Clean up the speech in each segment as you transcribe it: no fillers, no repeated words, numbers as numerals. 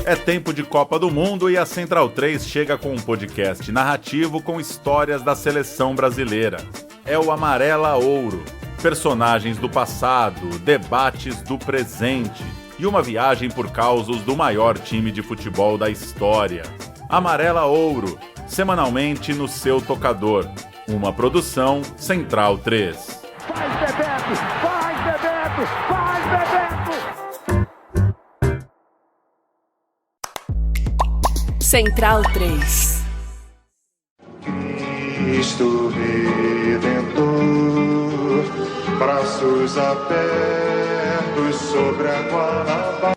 É tempo de Copa do Mundo e a Central 3 chega com um podcast narrativo com histórias da seleção brasileira. É o Amarela Ouro. Personagens do passado, debates do presente e uma viagem por causos do maior time de futebol da história. Amarela Ouro, semanalmente no seu tocador. Uma produção Central 3. Faz Bebeto! Faz Bebeto! Faz Bebeto! Central 3. Cristo Redentor, braços abertos sobre a Guanabara.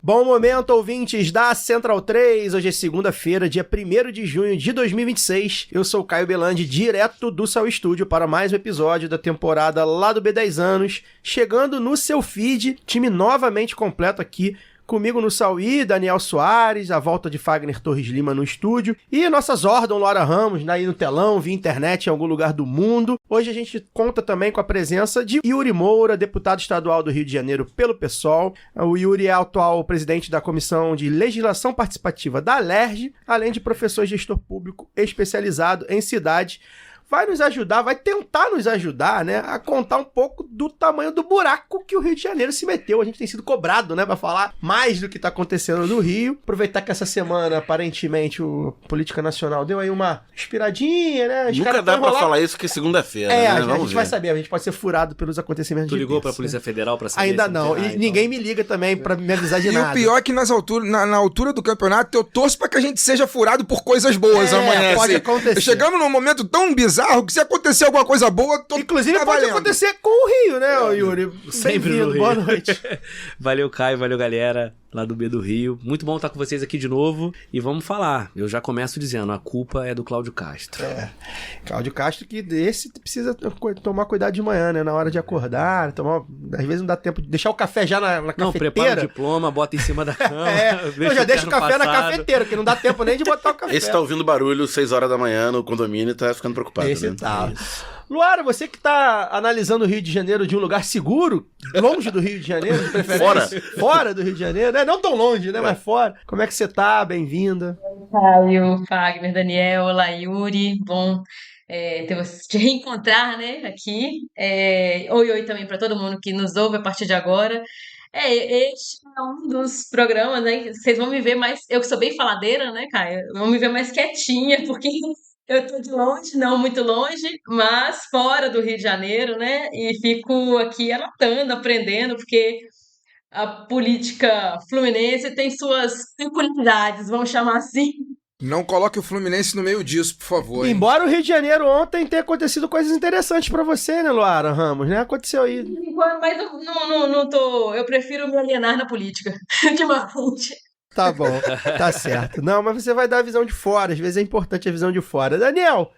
Bom momento, ouvintes da Central 3. Hoje é segunda-feira, dia 1º de junho de 2026. Eu sou o Caio Belandi, direto do Sal Estúdio, para mais um episódio da temporada lá do B10 Anos. Chegando no seu feed, time novamente completo aqui. Comigo no Sauí, Daniel Soares, a volta de Fagner Torres Lima no estúdio e nossa Zordon Laura Ramos, aí no telão, via internet em algum lugar do mundo. Hoje a gente conta também com a presença de Yuri Moura, deputado estadual do Rio de Janeiro pelo PSOL. O Yuri é atual presidente da Comissão de Legislação Participativa da Alerj, além de professor gestor público especializado em cidade. Vai nos ajudar, vai tentar nos ajudar, né, a contar um pouco do tamanho do buraco que o Rio de Janeiro se meteu. A gente tem sido cobrado, né, pra falar mais do que tá acontecendo no Rio. Aproveitar que essa semana, aparentemente, o Política Nacional deu aí uma inspiradinha, né? Nunca dá pra falar isso que é segunda-feira, né? A gente vai saber, a gente pode ser furado pelos acontecimentos. Tu ligou pra Polícia Federal pra saber? Ainda não, e ninguém me liga também pra me avisar de nada. E o pior é que na altura do campeonato, eu torço pra que a gente seja furado por coisas boas amanhã. Pode acontecer. Chegamos num momento tão bizarro que se acontecer alguma coisa boa, inclusive tá pode valendo. acontecer com o Rio, né, Yuri? Sempre no Rio. Boa noite. Valeu, Caio, valeu, galera, lá do B do Rio. Muito bom estar com vocês aqui de novo. E vamos falar. Eu já começo dizendo, a culpa é do Cláudio Castro. Cláudio Castro, que esse precisa tomar cuidado de manhã, né? Na hora de acordar, às vezes não dá tempo de deixar o café já na cafeteira. Não, prepara o diploma, bota em cima da cama. Eu já deixo o café na cafeteira, porque não dá tempo nem de botar o café. Esse tá ouvindo barulho 6 horas da manhã no condomínio e tá ficando preocupado. Esse né? tá. Luara, você que tá analisando o Rio de Janeiro de um lugar seguro, longe do Rio de Janeiro, de preferência. Fora do Rio de Janeiro, né? Não tão longe, né? Mas fora. Como é que você tá? Bem-vinda. Caio, Fagner, Daniel, olá, Yuri. Bom te reencontrar, né? Aqui. Oi também para todo mundo que nos ouve a partir de agora. Este é um dos programas, né? Vocês vão me ver mais. Eu que sou bem faladeira, né, Caio? Vão me ver mais quietinha, porque eu tô de longe, não muito longe, mas fora do Rio de Janeiro, né? E fico aqui anotando, aprendendo, porque a política fluminense tem suas peculiaridades, vamos chamar assim. Não coloque o Fluminense no meio disso, por favor. Embora o Rio de Janeiro ontem tenha acontecido coisas interessantes pra você, né, Luara Ramos, né? Aconteceu aí. Mas eu não tô... Eu prefiro me alienar na política, de uma fonte. Tá bom, tá certo. Não, mas você vai dar a visão de fora, às vezes é importante a visão de fora. Daniel,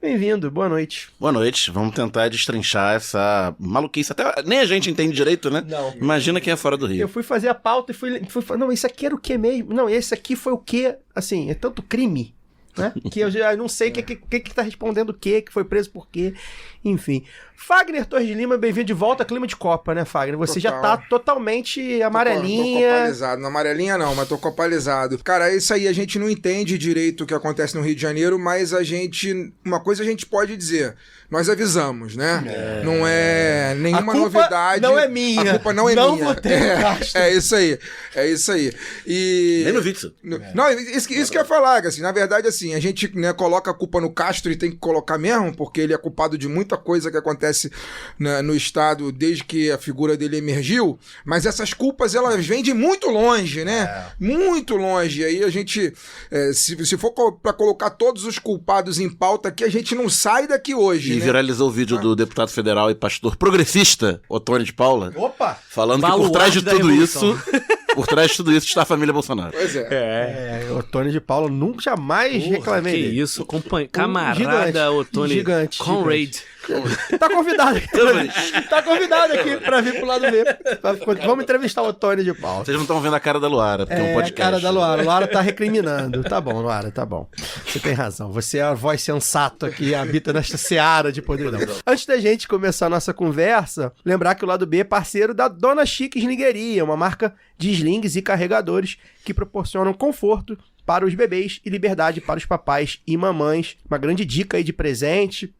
bem-vindo, boa noite. Boa noite, vamos tentar destrinchar essa maluquice. Até nem a gente entende direito, né? Não. Imagina quem é fora do Rio. Eu fui fazer a pauta e fui não, esse aqui era o que mesmo? Não, esse aqui foi o que? Assim, é tanto crime, né? Que eu já não sei o que tá respondendo o que foi preso por quê. Enfim. Fagner Torres Lima, bem-vindo de volta a clima de Copa, né, Fagner? Você já tá totalmente amarelinha. Tô copalizado. Não amarelinha não, mas tô copalizado. Cara, isso aí a gente não entende direito o que acontece no Rio de Janeiro, mas uma coisa a gente pode dizer. Nós avisamos, né? Não é nenhuma novidade. Não é minha. A culpa não é não minha. Não votei no Castro. É isso aí. É isso aí. E... Nem no Vitsu. Não, isso que eu ia falar, que assim, na verdade, assim, a gente, né, coloca a culpa no Castro e tem que colocar mesmo, porque ele é culpado de muita coisa que acontece no Estado desde que a figura dele emergiu, mas essas culpas, elas vêm de muito longe, né? Muito longe. Aí a gente, se for pra colocar todos os culpados em pauta aqui, a gente não sai daqui hoje, E viralizou o vídeo do deputado federal e pastor progressista, Otônio de Paula. Opa! Falando que por trás de tudo isso... Por trás de tudo isso está a família Bolsonaro. Pois é. Otônio de Paula nunca jamais reclamei que dele. isso, camarada gigante, Otônio. gigante. Conrad. Tá convidado aqui. Tá convidado aqui pra vir pro lado B. Vamos entrevistar o Otônio de Paula. Vocês não estão vendo a cara da Luara, porque é um podcast. A cara da Luara. Luara tá recriminando. Tá bom, Luara, tá bom. Você tem razão. Você é a voz sensata que habita nesta seara de podridão. Antes da gente começar a nossa conversa, lembrar que o lado B é parceiro da Dona Chica Slingeria, uma marca de slings e carregadores que proporcionam conforto para os bebês e liberdade para os papais e mamães. Uma grande dica aí de presente,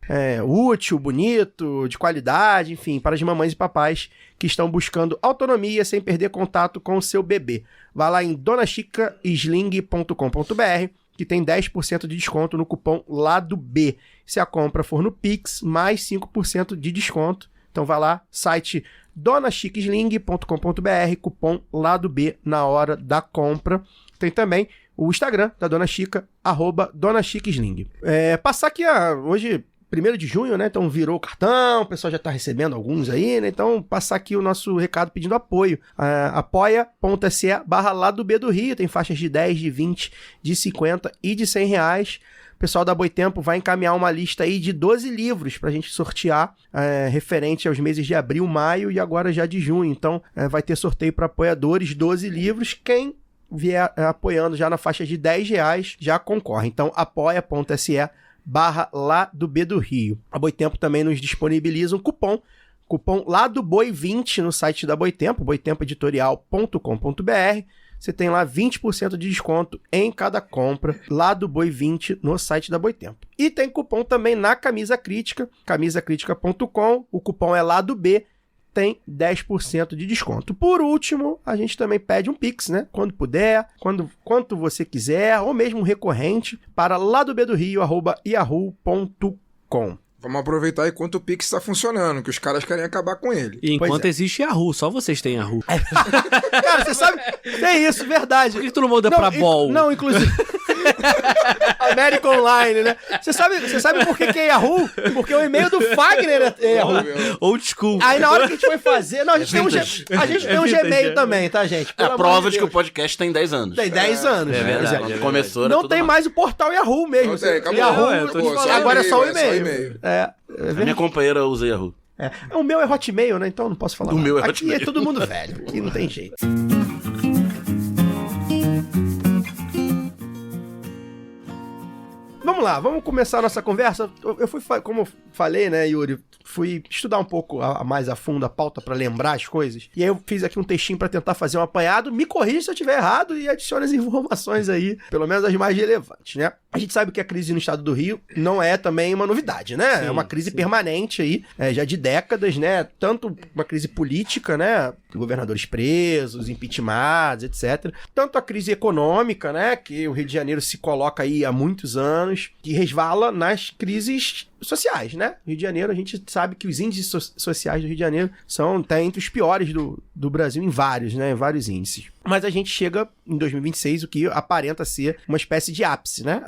útil, bonito, de qualidade, enfim, para as mamães e papais que estão buscando autonomia sem perder contato com o seu bebê. Vá lá em donachicasling.com.br que tem 10% de desconto no cupom Lado B. Se a compra for no Pix, mais 5% de desconto. Então vá lá, site donachicasling.com.br, cupom Lado B na hora da compra. Tem também o Instagram da Dona Chica, @DonaChicaSling. Passar aqui hoje, 1º de junho, né? Então virou o cartão, o pessoal já tá recebendo alguns aí, né? Então passar aqui o nosso recado pedindo apoio. apoia.se/Lado B do Rio, tem faixas de 10, de 20, de 50 e de R$100. O pessoal da Boitempo vai encaminhar uma lista aí de 12 livros pra gente sortear, referente aos meses de abril, maio e agora já de junho. Então vai ter sorteio para apoiadores, 12 livros. Quem vier apoiando já na faixa de R$10 já concorre. Então apoia.se/Lado B do Rio. A Boitempo também nos disponibiliza um cupom Lado Boi 20 no site da Boitempo, boitempoeditorial.com.br. Você tem lá 20% de desconto em cada compra, Lado Boi 20 no site da Boitempo. E tem cupom também na Camisa Crítica, camisacritica.com, o cupom é Lado B, tem 10% de desconto. Por último, a gente também pede um Pix, né? Quando puder, quanto você quiser, ou mesmo recorrente, para ladobdorio@yahoo.com. Vamos aproveitar enquanto o Pix está funcionando, que os caras querem acabar com ele. E enquanto existe Yahoo, só vocês têm Yahoo. Cara, você sabe... Tem isso, verdade. Por que tu não muda pra Ball? Não, inclusive... América Online, né? Você sabe por que é Yahoo? Porque o e-mail do Fagner é Yahoo. Old school. Aí na hora que a gente foi fazer... Não, a gente tem um Gmail também, tá, gente? É a prova de que o podcast tem 10 anos. Tem 10 anos. É verdade. Quando começou, não tem mais o portal Yahoo mesmo. Não tem, acabou. Yahoo, agora é só o e-mail. e-mail. A minha companheira usa Yahoo. O meu é Hotmail, né? Então não posso falar. O meu é Aqui Hotmail. é todo mundo velho. Aqui não tem jeito. Vamos lá, vamos começar a nossa conversa. Eu fui, como eu falei, né, Yuri, fui estudar um pouco mais a fundo a pauta para lembrar as coisas. E aí eu fiz aqui um textinho para tentar fazer um apanhado. Me corrija se eu estiver errado e adicione as informações aí, pelo menos as mais relevantes, né? A gente sabe que a crise no estado do Rio não é também uma novidade, né? Sim, é uma crise permanente aí, já de décadas, né? Tanto uma crise política, né? Governadores presos, impeachmentados, etc. Tanto a crise econômica, né? Que o Rio de Janeiro se coloca aí há muitos anos, que resvala nas crises sociais, né? Rio de Janeiro, a gente sabe que os índices sociais do Rio de Janeiro são até entre os piores do Brasil em vários, né? Em vários índices. Mas a gente chega em 2026, o que aparenta ser uma espécie de ápice, né?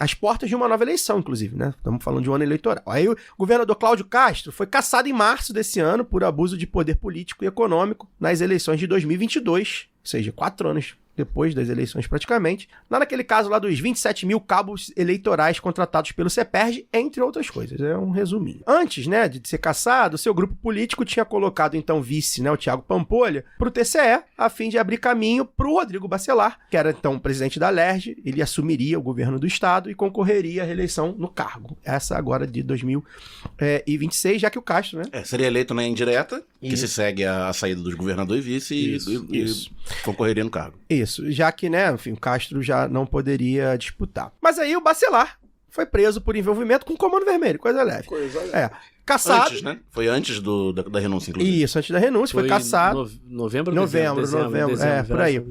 Às portas de uma nova eleição, inclusive, né? Estamos falando de um ano eleitoral. Aí o governador Cláudio Castro foi cassado em março desse ano por abuso de poder político e econômico nas eleições de 2022, ou seja, 4 anos depois das eleições praticamente, naquele caso lá dos 27 mil cabos eleitorais contratados pelo CEPERJ, entre outras coisas. É um resuminho. Antes, né, de ser cassado, seu grupo político tinha colocado então vice, né, o Thiago Pampolha, para o TCE, a fim de abrir caminho para o Rodrigo Bacelar, que era então presidente da LERJ. Ele assumiria o governo do estado e concorreria à reeleição no cargo. Essa agora de 2026, já que o Castro, né? Seria eleito na indireta, que se segue a saída dos governadores e vice e concorreria no cargo. Isso, já que, né, enfim, o Castro já não poderia disputar. Mas aí o Bacelar foi preso por envolvimento com o Comando Vermelho, coisa leve. Caçado. Antes, né? Foi antes da renúncia, inclusive. Isso, antes da renúncia, foi caçado. Novembro, por aí.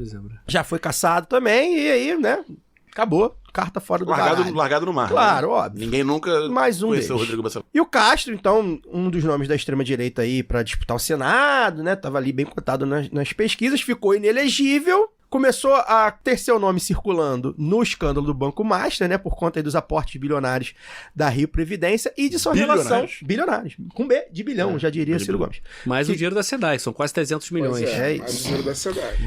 Já foi caçado também, e aí, né, acabou. Carta fora do baralho. Largado no mar. Claro, né? Óbvio. Ninguém nunca mais um conheceu o deles. Rodrigo Bacelar. E o Castro, então, um dos nomes da extrema-direita aí pra disputar o Senado, né? Tava ali bem cotado nas pesquisas, ficou inelegível. Começou a ter seu nome circulando no escândalo do Banco Master, né? Por conta aí dos aportes bilionários da Rio Previdência e de sua relação... Bilionários. Com B, de bilhão, já diria Ciro Gomes. Mais o dinheiro da SEDAI, são quase 300 milhões. Mais o dinheiro da SEDAI.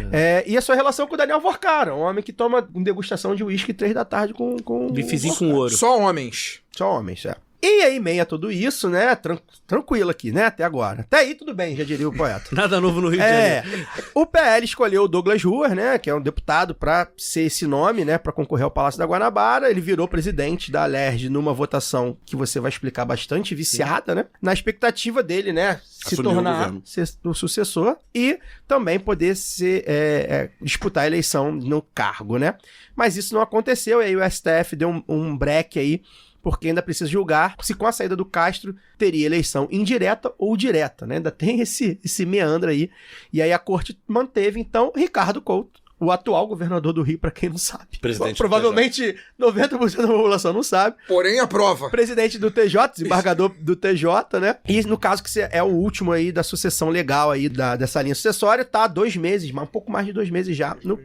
E a sua relação com o Daniel Vorcara, um homem que toma degustação de uísque 3 da tarde com bifezinho com ouro. Só homens. Só homens, E aí, em meio a tudo isso, né, tranquilo aqui, né, até agora. Até aí tudo bem, já diria o poeta. Nada novo no Rio de Janeiro. O PL escolheu o Douglas Ruas, né, que é um deputado pra ser esse nome, né, pra concorrer ao Palácio da Guanabara. Ele virou presidente da Alerj numa votação que você vai explicar bastante viciada, né, na expectativa dele, né, se tornar o sucessor e também poder disputar a eleição no cargo, né. Mas isso não aconteceu, e aí o STF deu um break aí, porque ainda precisa julgar se com a saída do Castro teria eleição indireta ou direta, né? Ainda tem esse meandro aí. E aí a corte manteve, então, Ricardo Couto, o atual governador do Rio, pra quem não sabe. Presidente provavelmente 90% da população não sabe. Porém, aprova. Presidente do TJ, desembargador do TJ, né? E no caso que é o último aí da sucessão legal aí dessa linha sucessória, tá há 2 meses, mas um pouco mais de 2 meses já no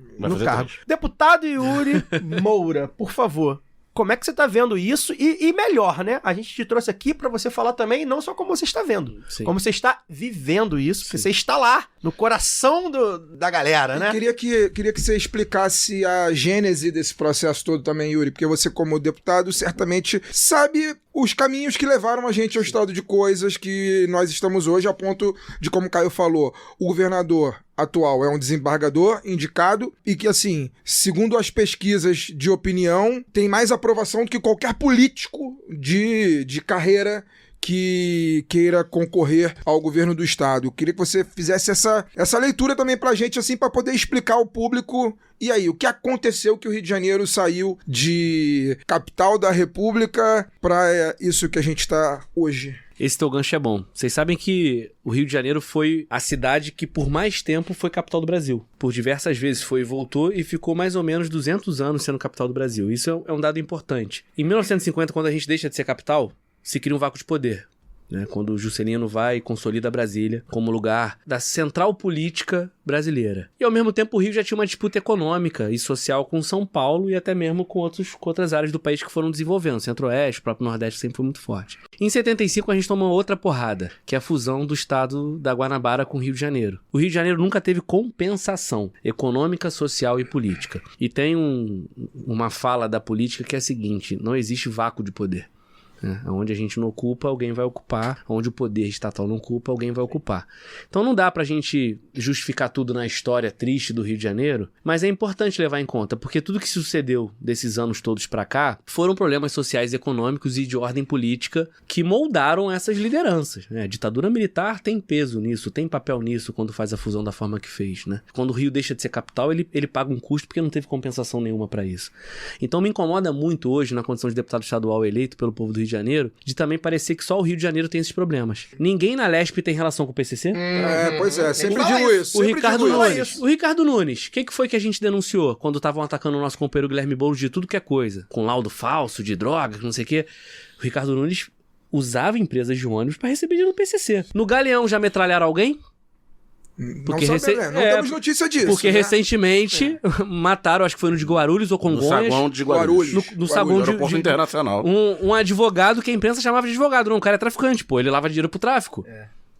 cargo. 3. Deputado Yuri Moura, por favor. Como é que você tá vendo isso? E melhor, né? A gente te trouxe aqui pra você falar também, não só como você está vendo, como você está vivendo isso, porque você está lá, no coração da galera, né? Queria que você explicasse a gênese desse processo todo também, Yuri, porque você, como deputado, certamente sabe os caminhos que levaram a gente ao estado de coisas que nós estamos hoje, a ponto de, como o Caio falou, o governador atual é um desembargador indicado e que, assim, segundo as pesquisas de opinião, tem mais aprovação do que qualquer político de carreira que queira concorrer ao governo do estado. Eu queria que você fizesse essa leitura também pra gente, assim, pra poder explicar ao público. E aí, o que aconteceu que o Rio de Janeiro saiu de capital da república pra isso que a gente tá hoje? Esse teu gancho é bom. Vocês sabem que o Rio de Janeiro foi a cidade que por mais tempo foi capital do Brasil. Por diversas vezes foi e voltou e ficou mais ou menos 200 anos sendo capital do Brasil. Isso é um dado importante. Em 1950, quando a gente deixa de ser capital, se cria um vácuo de poder, né? Quando o Juscelino vai e consolida Brasília como lugar da central política brasileira. E ao mesmo tempo o Rio já tinha uma disputa econômica e social com São Paulo e até mesmo com outras áreas do país que foram desenvolvendo. Centro-Oeste, o próprio Nordeste sempre foi muito forte. Em 75 a gente toma outra porrada, que é a fusão do estado da Guanabara com o Rio de Janeiro. O Rio de Janeiro nunca teve compensação econômica, social e política. E tem uma fala da política que é a seguinte: não existe vácuo de poder. Onde a gente não ocupa, alguém vai ocupar. Onde o poder estatal não ocupa, alguém vai ocupar. Então não dá pra gente justificar tudo na história triste do Rio de Janeiro, mas é importante levar em conta, porque tudo que sucedeu desses anos todos pra cá foram problemas sociais, econômicos e de ordem política que moldaram essas lideranças, né? A ditadura militar tem peso nisso, tem papel nisso quando faz a fusão da forma que fez, né? Quando o Rio deixa de ser capital, ele paga um custo porque não teve compensação nenhuma pra isso. Então me incomoda muito hoje, na condição de deputado estadual eleito pelo povo do Rio de Janeiro, de também parecer que só o Rio de Janeiro tem esses problemas. Ninguém na Lesp tem relação com o PCC? Pois é, sempre digo isso. O Ricardo Nunes, o que foi que a gente denunciou quando estavam atacando o nosso companheiro Guilherme Boulos de tudo que é coisa? Com laudo falso, de droga, não sei o quê. O Ricardo Nunes usava empresas de ônibus para receber dinheiro do PCC. No Galeão já metralharam alguém? Porque não temos notícia disso. Porque recentemente mataram, acho que foi no de Guarulhos ou Congonhas. No saguão de Guarulhos. No saguão de aeroporto internacional. Um advogado que a imprensa chamava de advogado. Não, o cara é traficante, pô. Ele lava dinheiro pro tráfico.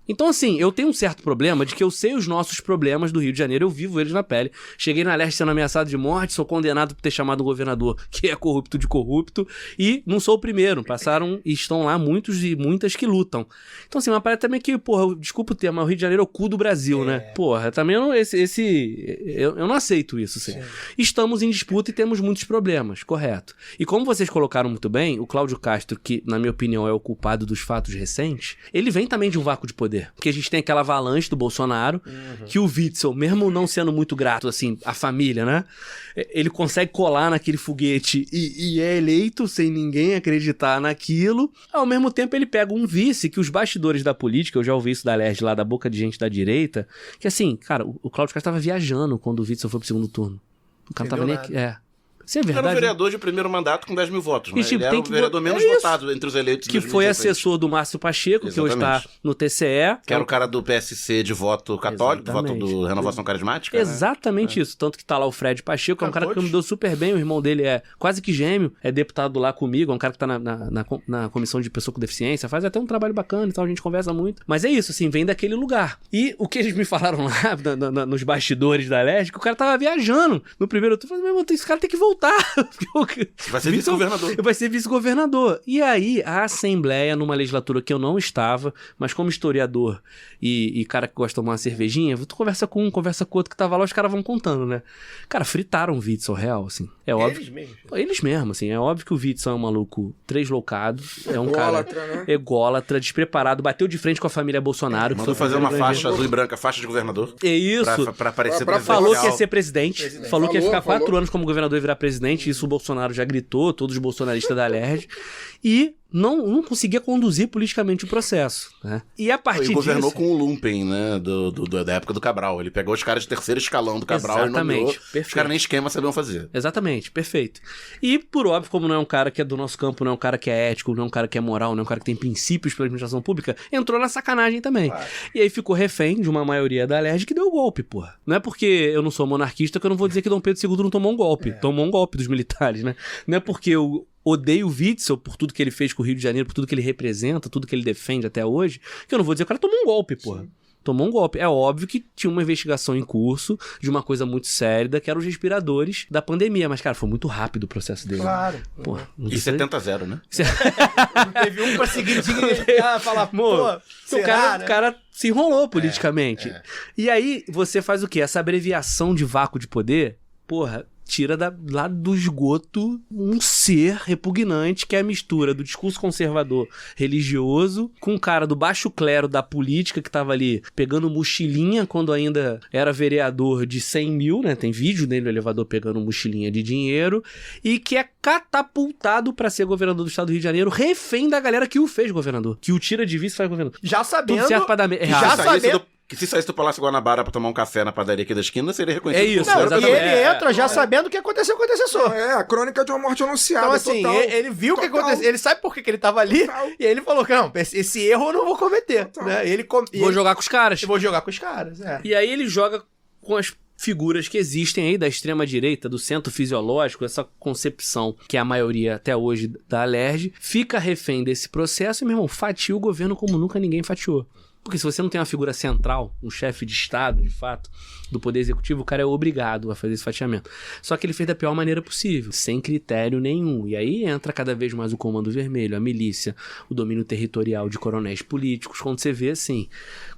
Então, assim, eu tenho um certo problema de que eu sei os nossos problemas do Rio de Janeiro, eu vivo eles na pele. Cheguei na Leste sendo ameaçado de morte, sou condenado por ter chamado o governador que é corrupto de corrupto, e não sou o primeiro. Passaram e estão lá muitos e muitas que lutam. Então, assim, uma parada também que, porra, desculpa o termo, mas o Rio de Janeiro é o cu do Brasil, né? Porra, também eu não aceito isso, assim. Estamos em disputa e temos muitos problemas, correto. E como vocês colocaram muito bem, o Cláudio Castro, que, na minha opinião, é o culpado dos fatos recentes, ele vem também de um vácuo de poder. Porque a gente tem aquela avalanche do Bolsonaro, que o Witzel, mesmo não sendo muito grato, assim, à família, né? Ele consegue colar naquele foguete e é eleito sem ninguém acreditar naquilo. Ao mesmo tempo, ele pega um vice que os bastidores da política, eu já ouvi isso da Lerj lá, da boca de gente da direita, que assim, cara, o Cláudio Castro estava viajando quando o Witzel foi pro segundo turno. O cara não tava nem aqui. Isso é verdade. Era um vereador de primeiro mandato com 10 mil votos, né? Ele era o vereador menos votado entre os eleitos. Que foi assessor do Márcio Pacheco, que hoje está no TCE. Que era o cara do PSC de voto católico, voto do Renovação Carismática. Exatamente isso. Tanto que tá lá o Fred Pacheco, é um cara que me deu super bem, o irmão dele é quase que gêmeo, é deputado lá comigo, é um cara que tá na comissão de pessoa com deficiência, faz até um trabalho bacana e tal, a gente conversa muito. Mas é isso, assim, vem daquele lugar. E o que eles me falaram lá, nos bastidores da Leste, que o cara tava viajando no primeiro turno, esse cara tem que voltar voltar. Vai ser vice-governador. Vai ser vice-governador. E aí, a Assembleia, numa legislatura que eu não estava, mas como historiador e cara que gosta de tomar uma cervejinha, tu conversa com um, conversa com outro que tava lá, os caras vão contando, né? Cara, fritaram o Witzel real, assim. É óbvio. Eles mesmos, assim. É óbvio que o Witzel é um maluco translocado. É um Ególatra, cara né? ególatra, despreparado, bateu de frente com a família Bolsonaro. Mandou fazer uma faixa azul e branca, faixa de governador. É isso. Pra aparecer Falou que ia ser presidente. Falou que ia ficar Falou. 4 anos como governador e virar presidente. Isso o Bolsonaro já gritou, todos os bolsonaristas da LERJ. E não conseguia conduzir politicamente o processo. Né? E a partir Ele governou disso... com o Lumpen, né? Da época do Cabral. Ele pegou os caras de terceiro escalão do Cabral e nomeou. Perfeito. Os caras nem esquema sabiam fazer. Exatamente, perfeito. E, por óbvio, como não é um cara que é do nosso campo, não é um cara que é ético, não é um cara que é moral, não é um cara que tem princípios pela administração pública, entrou na sacanagem também. Claro. E aí ficou refém de uma maioria da LERJ que deu o golpe, porra. Não é porque eu não sou monarquista que eu não vou dizer que Dom Pedro II não tomou um golpe. Tomou um golpe dos militares, né? Não é porque eu odeio o Witzel por tudo que ele fez com o Rio de Janeiro, por tudo que ele representa, tudo que ele defende até hoje, que eu não vou dizer que o cara tomou um golpe, porra. Sim. Tomou um golpe. É óbvio que tinha uma investigação em curso de uma coisa muito séria, que eram os respiradores da pandemia. Mas, cara, foi muito rápido o processo dele. Claro. Pô, e 70-0, né? Não teve um pra seguir falar, pô, o cara se enrolou politicamente. E aí, você faz o quê? Essa abreviação de vácuo de poder, porra, tira lá do esgoto um ser repugnante, que é a mistura do discurso conservador religioso com o cara do baixo clero da política que tava ali pegando mochilinha quando ainda era vereador de 100 mil, né? Tem vídeo dele no elevador pegando mochilinha de dinheiro e que é catapultado pra ser governador do estado do Rio de Janeiro, refém da galera que o fez governador, que o tira de vice e faz governador. Já sabendo... Tudo certo pra dar já sabendo... Que se saísse do Palácio Guanabara pra tomar um café na padaria aqui da esquina, seria reconhecido. É isso, não, e ele entra já sabendo o que aconteceu com o antecessor. A crônica de uma morte anunciada. Então, assim, total, ele viu o que aconteceu, ele sabe por que ele tava ali, e aí ele falou que não, esse erro eu não vou cometer. Né? Vou jogar com os caras. Eu vou jogar com os caras, E aí ele joga com as figuras que existem aí da extrema-direita, do centro fisiológico, essa concepção que é a maioria até hoje da LERJ, fica refém desse processo e, meu irmão, fatia o governo como nunca ninguém fatiou. Porque se você não tem uma figura central, um chefe de Estado, de fato, do Poder Executivo, o cara é obrigado a fazer esse fatiamento. Só que ele fez da pior maneira possível, sem critério nenhum. E aí entra cada vez mais o Comando Vermelho, a milícia, o domínio territorial de coronéis políticos, quando você vê, assim,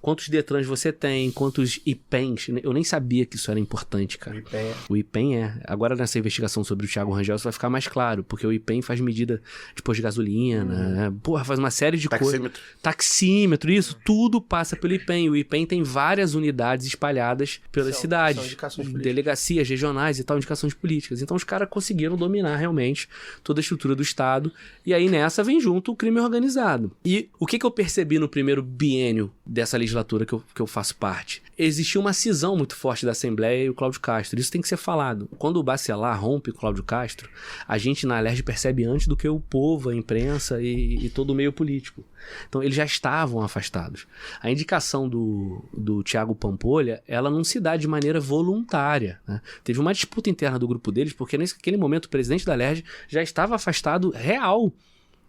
quantos Detrans você tem, quantos IPENs. Eu nem sabia que isso era importante, cara. O IPEN é. Agora nessa investigação sobre o Thiago Rangel, isso vai ficar mais claro, porque o IPEN faz medida de posto de gasolina, né? Porra, faz uma série de coisas. Taxímetro, isso, tudo passa pelo IPEN. O IPEN tem várias unidades espalhadas pelas cidades, delegacias regionais e tal, indicações políticas. Então os caras conseguiram dominar realmente toda a estrutura do Estado, e aí nessa vem junto o crime organizado. E o que eu percebi no primeiro biênio dessa legislatura que eu faço parte? Existia uma cisão muito forte da Assembleia e o Cláudio Castro. Isso tem que ser falado. Quando o Bacelar rompe o Cláudio Castro, a gente na LERJ percebe antes do que o povo, a imprensa e todo o meio político. Então eles já estavam afastados. A indicação do Thiago Pampolha, ela não se dá de maneira voluntária, né? Teve uma disputa interna do grupo deles, porque naquele momento o presidente da LERJ já estava afastado real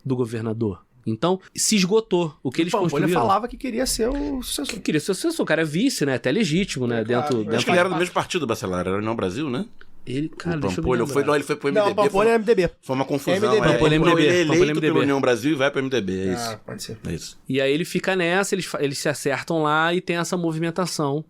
do governador. Então, se esgotou o que eles construíram. Ele falava que queria ser o sucessor. Que queria ser o sucessor. O cara é vice, né? Até legítimo, né? Claro. Acho que ele era do mesmo partido do Bacelar, era o União Brasil, né? Ele, cara, o Pampolha ele foi pro MDB. Não, o Pampolha é MDB. Foi uma confusão. Pampolha é MDB. Ele é eleito pelo União Brasil e vai pro MDB, é isso. Pode ser. É isso. E aí ele fica nessa, eles se acertam lá e tem essa movimentação.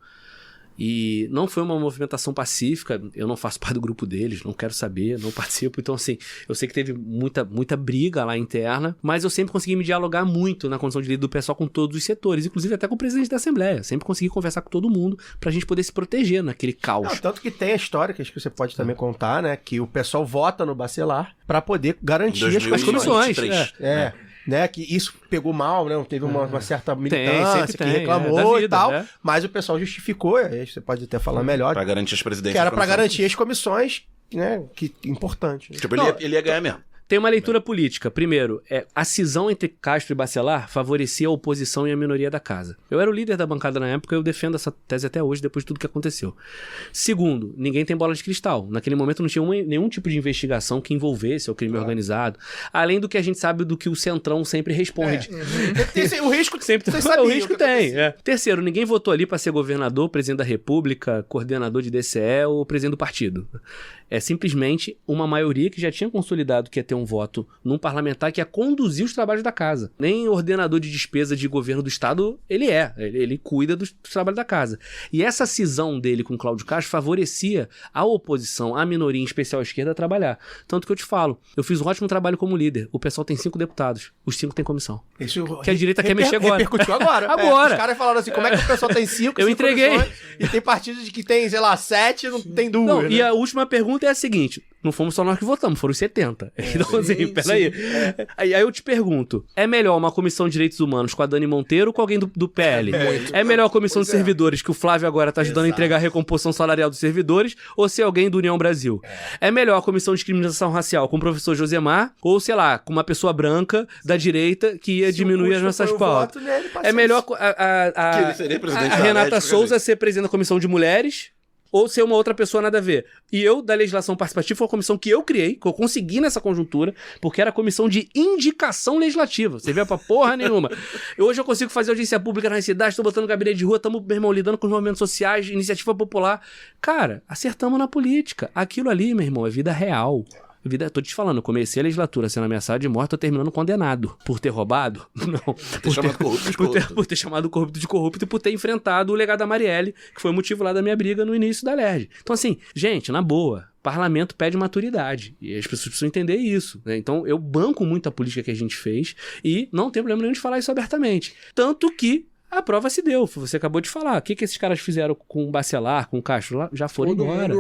E não foi uma movimentação pacífica, eu não faço parte do grupo deles, não quero saber, não participo. Então, assim, eu sei que teve muita briga lá interna, mas eu sempre consegui me dialogar muito na condição de líder do pessoal com todos os setores, inclusive até com o presidente da Assembleia. Sempre consegui conversar com todo mundo pra gente poder se proteger naquele caos. Não, tanto que tem a história, que acho que você pode também contar, né? Que o pessoal vota no Bacelar pra poder garantir as comissões. Né, que isso pegou mal, né? Teve uma certa militância que reclamou vida, e tal, mas o pessoal justificou, aí você pode até falar melhor. Pra garantir as presidências. Que era pra garantir as comissões, né? Que importante. Tipo, ele ia ganhar mesmo. Tem uma leitura política. Primeiro, a cisão entre Castro e Bacelar favorecia a oposição e a minoria da casa. Eu era o líder da bancada na época e eu defendo essa tese até hoje, depois de tudo que aconteceu. Segundo, ninguém tem bola de cristal. Naquele momento não tinha nenhum tipo de investigação que envolvesse o crime organizado. Além do que a gente sabe do que o Centrão sempre responde. O risco sempre sabia, o risco tem. Terceiro, ninguém votou ali para ser governador, presidente da República, coordenador de DCE ou presidente do partido. É simplesmente uma maioria que já tinha consolidado que ia ter um voto num parlamentar que ia conduzir os trabalhos da casa. Nem ordenador de despesa de governo do Estado ele cuida dos trabalhos da casa. E essa cisão dele com Cláudio Castro favorecia a oposição, a minoria, em especial a esquerda, a trabalhar. Tanto que eu te falo, eu fiz um ótimo trabalho como líder. O pessoal tem 5 deputados, os 5 têm comissão. Isso que a direita quer mexer agora. Repercutiu agora. Agora. Os caras falaram assim, como é que o pessoal tem 5? Eu entreguei. E tem partidos que tem, sei lá, 7, não tem 2. Não, né? E a última pergunta é a seguinte: não fomos só nós que votamos, foram os 70. Então, assim, peraí. Aí eu te pergunto: é melhor uma comissão de direitos humanos com a Dani Monteiro ou com alguém do PL? É melhor a comissão de servidores, que o Flávio agora tá ajudando a entregar a recomposição salarial dos servidores, ou ser alguém do União Brasil? É melhor a comissão de discriminação racial com o professor Josemar, ou, sei lá, com uma pessoa branca da direita que ia diminuir as nossas pautas? É melhor a Renata Souza ser presidente da comissão de mulheres, ou ser uma outra pessoa nada a ver. E eu, da legislação participativa, foi uma comissão que eu criei, que eu consegui nessa conjuntura, porque era a comissão de indicação legislativa. Você vê pra porra nenhuma. Hoje eu consigo fazer audiência pública nas cidades, tô botando gabinete de rua, estamos, meu irmão, lidando com os movimentos sociais, iniciativa popular. Cara, acertamos na política. Aquilo ali, meu irmão, é vida real. Tô te falando, eu comecei a legislatura sendo ameaçado de morte, tô terminando condenado. Por ter roubado? Não. Por ter chamado corrupto de corrupto e por ter enfrentado o legado da Marielle, que foi o motivo lá da minha briga no início da LERJ. Então, assim, gente, na boa, parlamento pede maturidade. E as pessoas precisam entender isso, né? Então, eu banco muito a política que a gente fez e não tem problema nenhum de falar isso abertamente. Tanto que a prova se deu. Você acabou de falar. O que esses caras fizeram com o Bacelar, com o Castro lá? Já foram embora.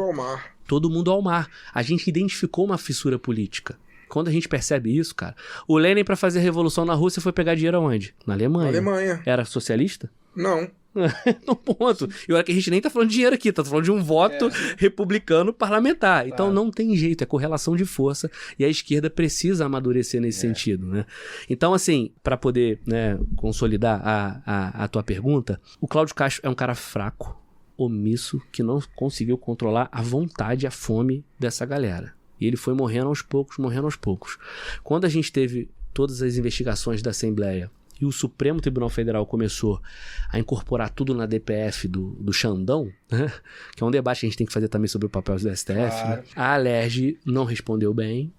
Todo mundo ao mar. A gente identificou uma fissura política. Quando a gente percebe isso, cara... O Lenin, pra fazer a revolução na Rússia, foi pegar dinheiro aonde? Na Alemanha. Era socialista? Não. No ponto. E olha que a gente nem tá falando de dinheiro aqui, tá falando de um voto republicano parlamentar. Então não tem jeito, é correlação de força e a esquerda precisa amadurecer nesse sentido, né? Então, assim, para poder, né, consolidar a tua pergunta, o Cláudio Castro é um cara fraco, omisso, que não conseguiu controlar a vontade, a fome dessa galera. E ele foi morrendo aos poucos. Quando a gente teve todas as investigações da Assembleia e o Supremo Tribunal Federal começou a incorporar tudo na DPF do Xandão, né? Que é um debate que a gente tem que fazer também sobre o papel do STF, né? A LERJ não respondeu bem.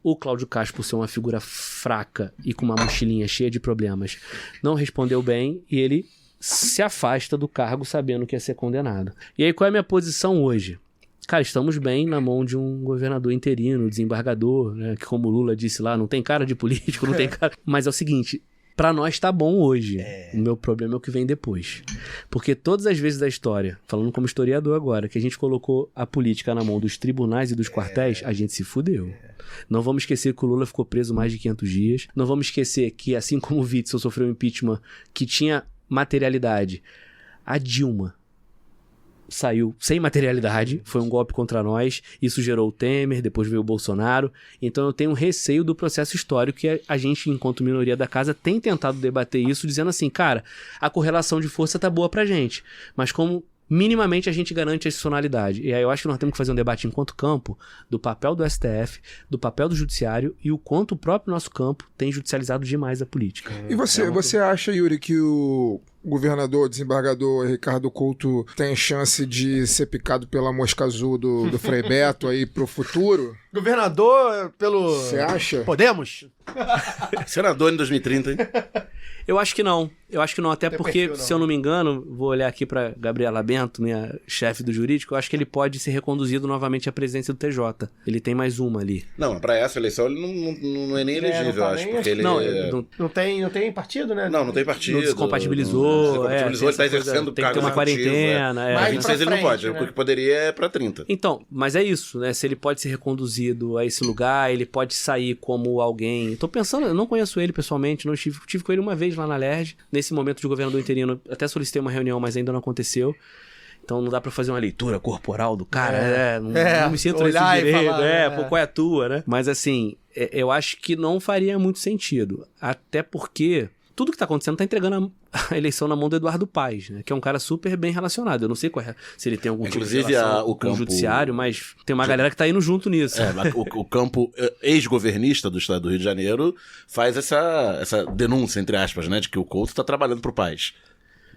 O Cláudio Castro, por ser uma figura fraca e com uma mochilinha cheia de problemas, não respondeu bem e ele se afasta do cargo sabendo que ia ser condenado. E aí, qual é a minha posição hoje? Cara, estamos bem na mão de um governador interino, desembargador, né? Que, como o Lula disse lá, não tem cara de político, não tem cara... Mas é o seguinte... Pra nós tá bom hoje. O meu problema é o que vem depois. Porque todas as vezes da história, falando como historiador agora, que a gente colocou a política na mão dos tribunais e dos quartéis, a gente se fudeu. Não vamos esquecer que o Lula ficou preso mais de 500 dias. Não vamos esquecer que, assim como o Witzel sofreu um impeachment que tinha materialidade, a Dilma saiu sem materialidade, foi um golpe contra nós, isso gerou o Temer, depois veio o Bolsonaro, então eu tenho receio do processo histórico que a gente, enquanto minoria da casa, tem tentado debater isso, dizendo assim, cara, a correlação de força tá boa pra gente, mas como minimamente a gente garante a institucionalidade. E aí eu acho que nós temos que fazer um debate enquanto campo do papel do STF, do papel do judiciário e o quanto o próprio nosso campo tem judicializado demais a política. E você acha, Yuri, que o governador, desembargador Ricardo Couto tem chance de ser picado pela mosca azul do Frei Beto aí pro futuro? Governador pelo... Você acha? Podemos? Senador em 2030, hein? Eu acho que não, até porque, se eu não me engano, vou olhar aqui pra Gabriela Bento, minha chefe do jurídico, eu acho que ele pode ser reconduzido novamente à presidência do TJ. Ele tem mais uma ali. Não, pra essa eleição ele não é nem elegível, eu acho, porque ele... Não tem partido, né? Não tem partido. Não descompatibilizou. Ele tá exercendo tem que ter uma quarentena. Mas 26 ele não pode, né? O que poderia é pra 30. Então, mas é isso, né? Se ele pode ser reconduzido a esse lugar, ele pode sair como alguém... Tô pensando, eu não conheço ele pessoalmente, não tive com ele uma vez lá na LERJ, nesse momento de governador interino, até solicitei uma reunião, mas ainda não aconteceu. Então não dá pra fazer uma leitura corporal do cara, não me sinto nesse direito, qual é a tua, né? Mas assim, eu acho que não faria muito sentido, até porque tudo que tá acontecendo tá entregando a eleição na mão do Eduardo Paes, né? Que é um cara super bem relacionado. Eu não sei se ele tem algum tipo de relação com o judiciário, mas tem uma galera que tá indo junto nisso. Mas o campo ex-governista do estado do Rio de Janeiro faz essa denúncia, entre aspas, né? De que o Couto tá trabalhando pro Paes.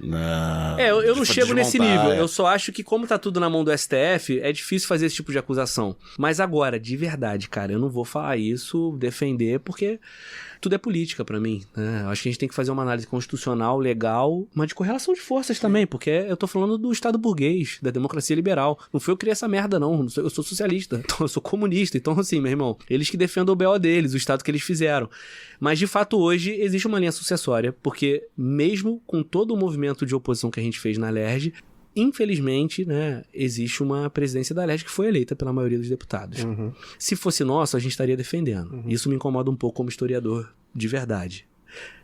Eu não chego nesse nível. Eu só acho que, como tá tudo na mão do STF, é difícil fazer esse tipo de acusação. Mas agora, de verdade, cara, eu não vou falar isso, defender, porque tudo é política pra mim, né? Acho que a gente tem que fazer uma análise constitucional, legal, mas de correlação de forças também, porque eu tô falando do Estado burguês, da democracia liberal. Não foi eu que criei essa merda, não. Eu sou socialista, então eu sou comunista. Então, assim, meu irmão, eles que defendem o BO deles, o Estado que eles fizeram. Mas, de fato, hoje existe uma linha sucessória, porque mesmo com todo o movimento de oposição que a gente fez na LERJ, infelizmente, né, existe uma presidência da LERJ que foi eleita pela maioria dos deputados. Se fosse nosso, a gente estaria defendendo. Isso me incomoda um pouco como historiador de verdade.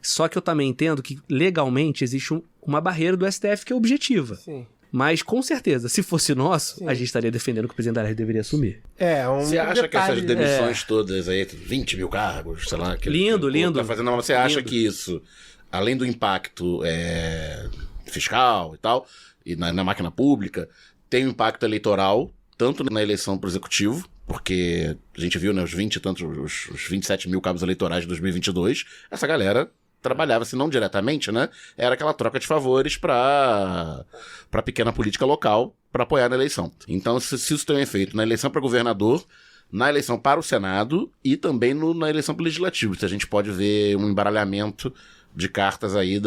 Só que eu também entendo que legalmente existe uma barreira do STF que é objetiva. Sim. Mas, com certeza, se fosse nosso, a gente estaria defendendo que o presidente da LERJ deveria assumir. Você acha que essas demissões todas aí, 20 mil cargos, sei lá... Lindo. Tá fazendo, você acha que isso, além do impacto fiscal e tal, e na máquina pública, tem um impacto eleitoral, tanto na eleição para o executivo, porque a gente viu, né, os 27 mil cabos eleitorais de 2022, essa galera trabalhava, se não diretamente, né, era aquela troca de favores para pequena política local para apoiar na eleição. Então, se isso tem um efeito na eleição para governador, na eleição para o Senado e também na eleição para o Legislativo, se a gente pode ver um embaralhamento de cartas aí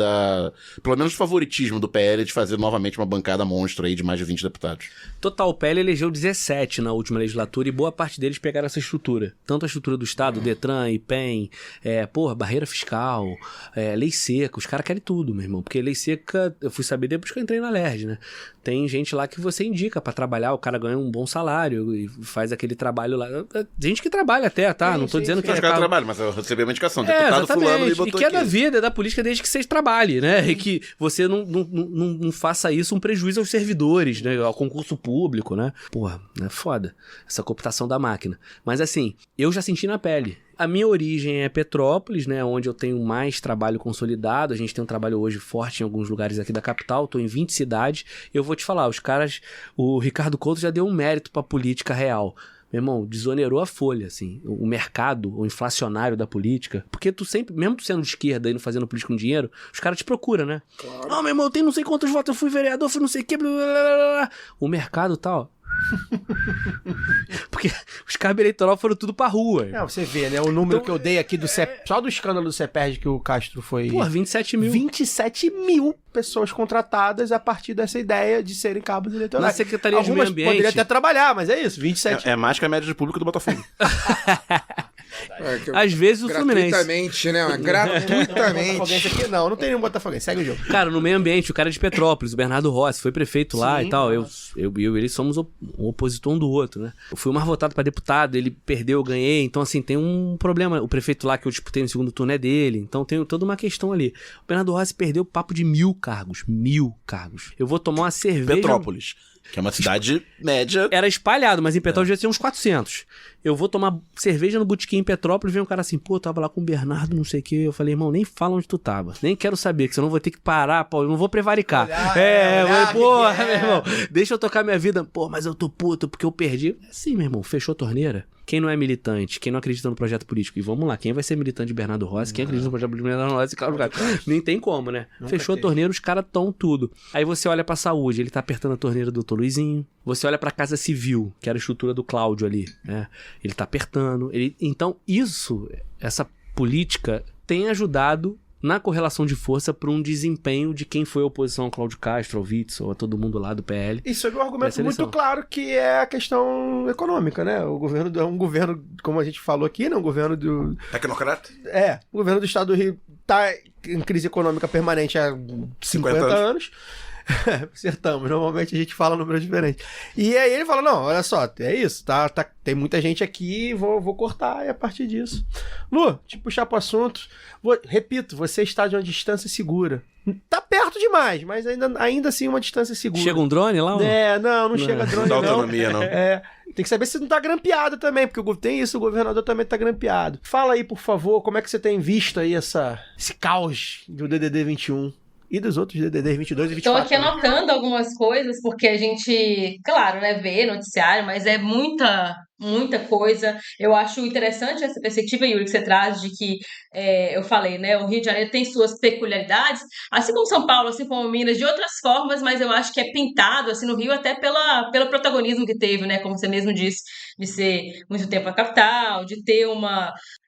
pelo menos o favoritismo do PL de fazer novamente uma bancada monstro aí de mais de 20 deputados. Total, o PL elegeu 17 na última legislatura e boa parte deles pegaram essa estrutura. Tanto a estrutura do Estado, Detran, IPEM, barreira fiscal, lei seca, os caras querem tudo, meu irmão. Porque lei seca, eu fui saber depois que eu entrei na LERJ, né? Tem gente lá que você indica pra trabalhar, o cara ganha um bom salário e faz aquele trabalho lá. Gente que trabalha até, tá? Não tô dizendo que os caras trabalham, mas eu recebi a uma indicação. Deputado fulano e botou e que é da vida, é da política desde que você trabalhe, né? E que você não faça isso um prejuízo aos servidores, né? Ao concurso público, né? Porra, é foda essa cooptação da máquina. Mas assim, eu já senti na pele. A minha origem é Petrópolis, né, onde eu tenho mais trabalho consolidado. A gente tem um trabalho hoje forte em alguns lugares aqui da capital. Estou em 20 cidades. Eu vou te falar, os caras... O Ricardo Couto já deu um mérito para a política real. Meu irmão, desonerou a folha, assim. O mercado, o inflacionário da política. Porque tu sempre, mesmo tu sendo de esquerda e não fazendo política com dinheiro, os caras te procuram, né? Claro. Não, meu irmão, eu tenho não sei quantos votos, eu fui vereador, fui não sei o que, blá, blá, blá, blá. O mercado tal... Porque os cabos eleitorais foram tudo pra rua. Você vê, né? O número que eu dei aqui só do escândalo do CEPERD que o Castro foi... 27 mil. 27 mil pessoas contratadas a partir dessa ideia de serem cabos eleitorais. Na Secretaria de Meio Ambiente. Poderia até trabalhar, mas é isso, 27 É mais que a média de público do Botafogo. Às vezes o Fluminense. Gratuitamente, né? Gratuitamente. Aqui, não tem nenhum Botafoguense. Segue o jogo. Cara, no meio ambiente, o cara é de Petrópolis, o Bernardo Rossi, foi prefeito lá e tal. Eu e ele somos um opositor um do outro, né? Eu fui o mais votado pra deputado, ele perdeu, eu ganhei. Então, assim, tem um problema. O prefeito lá que eu disputei no segundo turno é dele. Então, tem toda uma questão ali. O Bernardo Rossi perdeu papo de 1.000 cargos. 1.000 cargos. Eu vou tomar uma cerveja... Petrópolis. Que é uma cidade média. Era espalhado, mas em Petrópolis devia ser uns 400. Eu vou tomar cerveja no botequim em Petrópolis, vem um cara assim, pô, eu tava lá com o Bernardo, não sei o que. Eu falei, irmão, nem fala onde tu tava. Nem quero saber, que senão eu vou ter que parar, pô, eu não vou prevaricar. Porra, meu irmão, deixa eu tocar minha vida. Pô, mas eu tô puto porque eu perdi. Sim, meu irmão, fechou a torneira. Quem não é militante, quem não acredita no projeto político, e vamos lá, quem vai ser militante de Bernardo Rossi, quem acredita no projeto político de Bernardo Rossi, claro, nem tem como, né? Fechou a torneira, os caras tão tudo. Aí você olha pra saúde, ele tá apertando a torneira do Dr. Luizinho. Você olha pra Casa Civil, que era a estrutura do Cláudio ali, né? Ele tá apertando. Então, essa política tem ajudado na correlação de força para um desempenho de quem foi a oposição ao Cláudio Castro, ao Witzel, a todo mundo lá do PL. Isso é um argumento muito claro que é a questão econômica, né? O governo é um governo, como a gente falou aqui, né? Um governo do... Tecnocrata? O governo do estado do Rio tá em crise econômica permanente há 50 anos. Acertamos, normalmente a gente fala números diferentes. E aí ele fala, não, olha só, é isso, tem muita gente aqui, vou cortar, e a partir disso. Lu, te puxar pro assunto, repito, você está de uma distância segura. Tá perto demais, mas ainda assim uma distância segura. Chega um drone lá? Não chega drone não. Não dá autonomia, não. Tem que saber se não tá grampeado também, porque tem isso, o governador também tá grampeado. Fala aí, por favor, como é que você tem visto aí esse caos do DDD 21? E dos outros DDD 22 e 24. Tô aqui anotando algumas coisas, porque a gente, claro, né, vê noticiário, mas é muita muita coisa. Eu acho interessante essa perspectiva, Yuri, que você traz de que, eu falei, né, o Rio de Janeiro tem suas peculiaridades, assim como São Paulo, assim como Minas, de outras formas, mas eu acho que é pintado, assim, no Rio até pelo protagonismo que teve, né, como você mesmo disse, de ser muito tempo a capital, de ter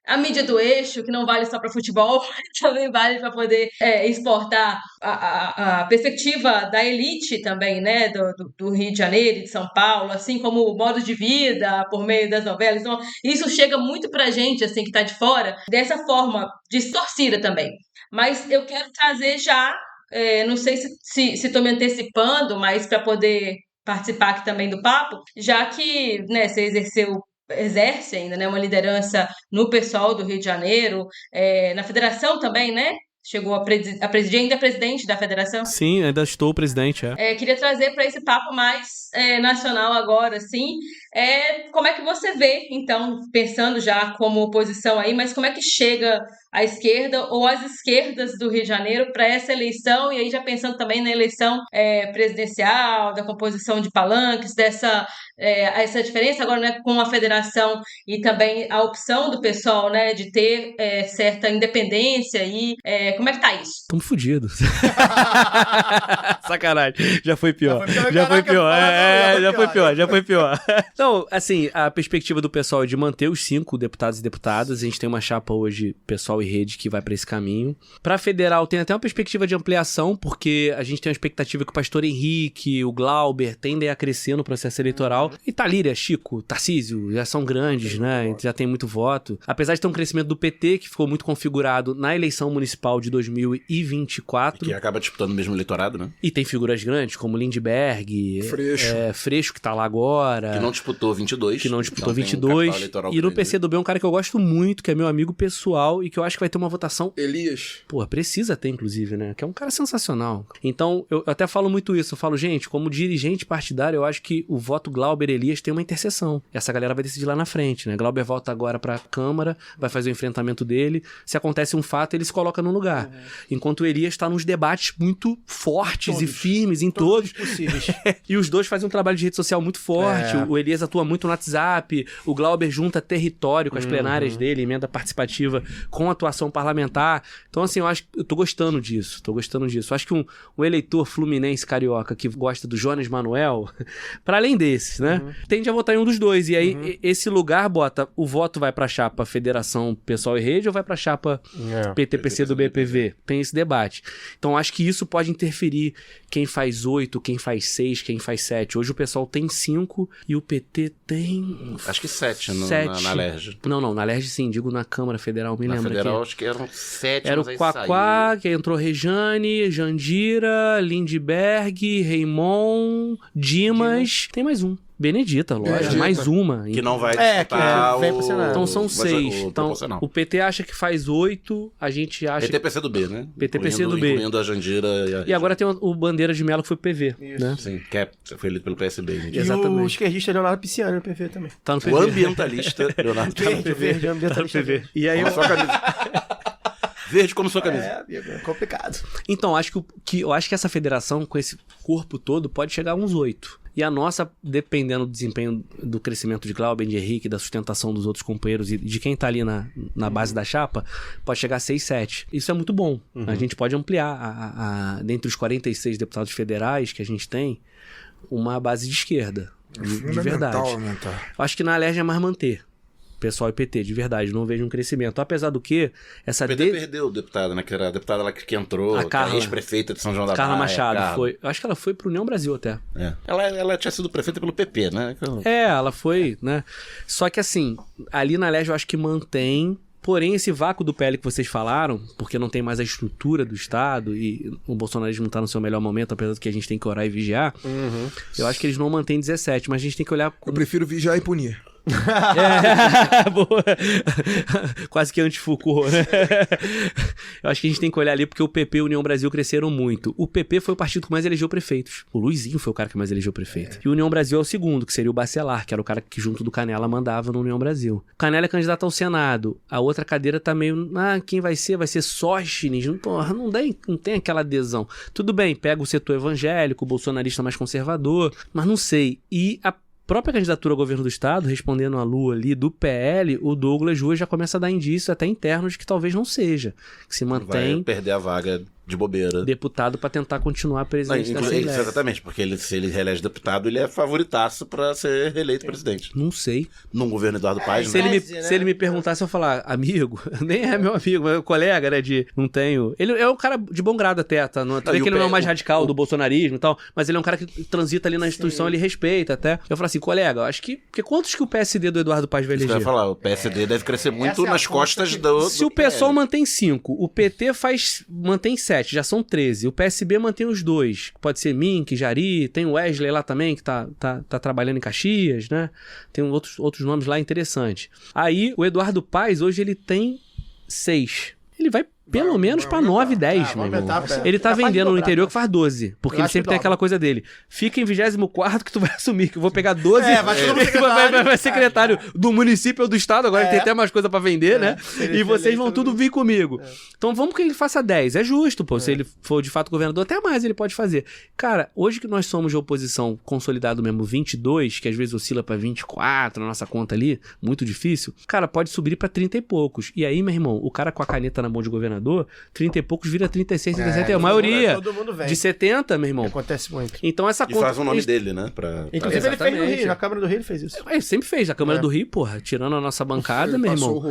a mídia do eixo, que não vale só para futebol, também vale para poder exportar a perspectiva da elite também, né, do Rio de Janeiro e de São Paulo, assim como o modo de vida por meio das novelas. Então, isso chega muito pra gente, assim, que tá de fora, dessa forma distorcida também. Mas eu quero trazer já, não sei se estou me antecipando, mas para poder participar aqui também do papo, já que, né, você exerce ainda, né, uma liderança no pessoal do Rio de Janeiro, na federação também, né? Chegou a presidir, ainda é presidente da federação? Sim, ainda estou presidente, Queria trazer para esse papo mais nacional agora, assim, como é que você vê, então, pensando já como oposição aí, mas como é que chega a esquerda ou as esquerdas do Rio de Janeiro para essa eleição, e aí já pensando também na eleição presidencial, da composição de palanques, essa diferença agora, né, com a federação e também a opção do pessoal, né, de ter certa independência aí. Como é que tá isso? Tamo fudidos. Sacanagem. Já foi pior. Já foi pior. Então, assim, a perspectiva do pessoal é de manter os 5 deputados e deputadas. A gente tem uma chapa hoje, pessoal e rede, que vai pra esse caminho. Pra federal, tem até uma perspectiva de ampliação, porque a gente tem uma expectativa que o pastor Henrique, o Glauber, tendem a crescer no processo eleitoral. E Thalíria, Chico, Tarcísio, já são grandes, né? Já tem muito voto. Apesar de ter um crescimento do PT, que ficou muito configurado na eleição municipal de 2024. E que acaba disputando o mesmo eleitorado, né? E tem figuras grandes, como Lindbergh, Freixo, que tá lá agora. Que não disputou 22. Então 22. E no PCdoB é um cara que eu gosto muito, que é meu amigo pessoal, e que eu acho que vai ter uma votação... Elias. Pô, precisa ter, inclusive, né? Que é um cara sensacional. Então, eu até falo muito isso. Eu falo, gente, como dirigente partidário, eu acho que o voto Glauber-Elias tem uma interseção. Essa galera vai decidir lá na frente, né? Glauber volta agora pra Câmara, vai fazer o enfrentamento dele. Se acontece um fato, ele se coloca no lugar. Enquanto o Elias tá nos debates muito fortes e firmes em todos. Possíveis. E os dois fazem um trabalho de rede social muito forte. O Elias atua muito no WhatsApp. O Glauber junta território com as plenárias dele, emenda participativa com atuação parlamentar. Então, assim, eu tô gostando disso. Eu acho que um eleitor fluminense carioca que gosta do Jones Manuel, para além desses, né? Tende a votar em um dos dois. E aí, esse lugar bota, o voto vai pra chapa Federação Pessoal e Rede ou vai pra chapa PT-PC do BPV? Tem esse debate. Então, acho que isso pode interferir quem faz 8, quem faz 6, quem faz 7. Hoje o pessoal tem 5 e o PT tem... Acho que 7 na LERJ. Não, na LERJ sim, digo na Câmara Federal, me lembro. Na Federal acho que eram 7, era o Quaquá, que entrou Rejane, Jandira, Lindbergh, Raymond, Dimas, tem mais um. Benedita, lógico, mais uma. Que não vai disputar que vem pro Senado. Então são 6. Então, o PT acha que faz 8, a gente acha... PT-PC do B, né? PT-PC do B. Incluindo a Jandira e agora tem o Bandeira de Mello, que foi pro PV. Isso. Né? Sim, que foi eleito pelo PSB. E o esquerdista Leonardo Pisciani no PV também. Tá no PV. O ambientalista Leonardo Verde, ambientalista. Tá no PV. E aí Verde como sua camisa. É complicado. Então, eu acho que essa federação, com esse corpo todo, pode chegar a uns 8. E a nossa, dependendo do desempenho do crescimento de Glauber, de Henrique, da sustentação dos outros companheiros e de quem tá ali na base da chapa, pode chegar a 6, 7. Isso é muito bom. A gente pode ampliar, dentre os 46 deputados federais que a gente tem, uma base de esquerda. De verdade. Eu acho que na LERJ é mais manter. Pessoal e PT, de verdade, não vejo um crescimento. Apesar do que, essa... O PT perdeu o deputado, né? Que era a deputada lá que entrou, a Carla, ex-prefeita de São João da Barra. Carla Machado, foi. Eu acho que ela foi pro União Brasil até. Ela tinha sido prefeita pelo PP, né? Ela foi, né? Só que assim, ali na LERJ eu acho que mantém. Porém, esse vácuo do PL que vocês falaram, porque não tem mais a estrutura do Estado e o bolsonarismo tá no seu melhor momento, apesar do que a gente tem que orar e vigiar, eu acho que eles não mantêm 17, mas a gente tem que olhar... Eu prefiro vigiar e punir. Boa. Quase que anti-Foucault, né? Eu acho que a gente tem que olhar ali porque o PP e a União Brasil cresceram muito. O PP foi o partido que mais elegeu prefeitos. O Luizinho foi o cara que mais elegeu prefeito. E o União Brasil é o segundo, que seria o Bacelar, que era o cara que junto do Canela mandava no União Brasil. O Canela é candidato ao Senado. A outra cadeira tá meio... quem vai ser? Vai ser Sóstenes. Porra, não tem aquela adesão. Tudo bem, pega o setor evangélico, o bolsonarista mais conservador, mas não sei. E a própria candidatura ao governo do estado, respondendo a Lu ali do PL, o Douglas Ruas já começa a dar indícios até internos de que talvez não seja. Que se mantém... Vai perder a vaga de bobeira. Deputado para tentar continuar presidente da Assembleia. Exatamente, porque se ele reelege deputado, ele é favoritaço para ser reeleito presidente. Não sei. No governo Eduardo Paes, se ele me perguntasse, eu falar, amigo, nem é meu amigo, meu colega, né, não tenho... Ele é um cara de bom grado até, tá? Não é que ele não é o mais radical do bolsonarismo e tal, mas ele é um cara que transita ali na instituição, ele respeita até. Eu falo assim, colega, eu acho que... Porque quantos que o PSD do Eduardo Paes vai eleger? Você vai falar, o PSD deve crescer muito nas costas do... Se o PSOL mantém 5, o PT mantém 7, já são 13. O PSB mantém os 2. Pode ser Mink, Jari, tem o Wesley lá também, que tá trabalhando em Caxias, né? Tem outros nomes lá interessantes. Aí, o Eduardo Paes, hoje, ele tem 6. Ele vai pelo menos pra 9, 10, meu irmão. Ele tá vendendo no interior que faz 12. Porque ele sempre tem aquela coisa dele. Fica em 24º que tu vai assumir, que eu vou pegar 12. Vai secretário do município ou do estado, agora ele tem até mais coisa pra vender, né? E vocês vão tudo vir comigo. Então vamos que ele faça 10. É justo, pô. Se ele for de fato governador, até mais ele pode fazer. Cara, hoje que nós somos de oposição consolidado mesmo 22, que às vezes oscila pra 24 na nossa conta ali, muito difícil, cara, pode subir pra 30 e poucos. E aí, meu irmão, o cara com a caneta na mão de governador, 30 e poucos vira 36, 37, é a maioria. Todo mundo vem. De 70, meu irmão. Acontece muito. Então essa conta... E faz o nome dele, né? Inclusive ele fez no Rio, na Câmara do Rio ele fez isso. Ele sempre fez, na Câmara do Rio, porra, tirando a nossa bancada, meu irmão.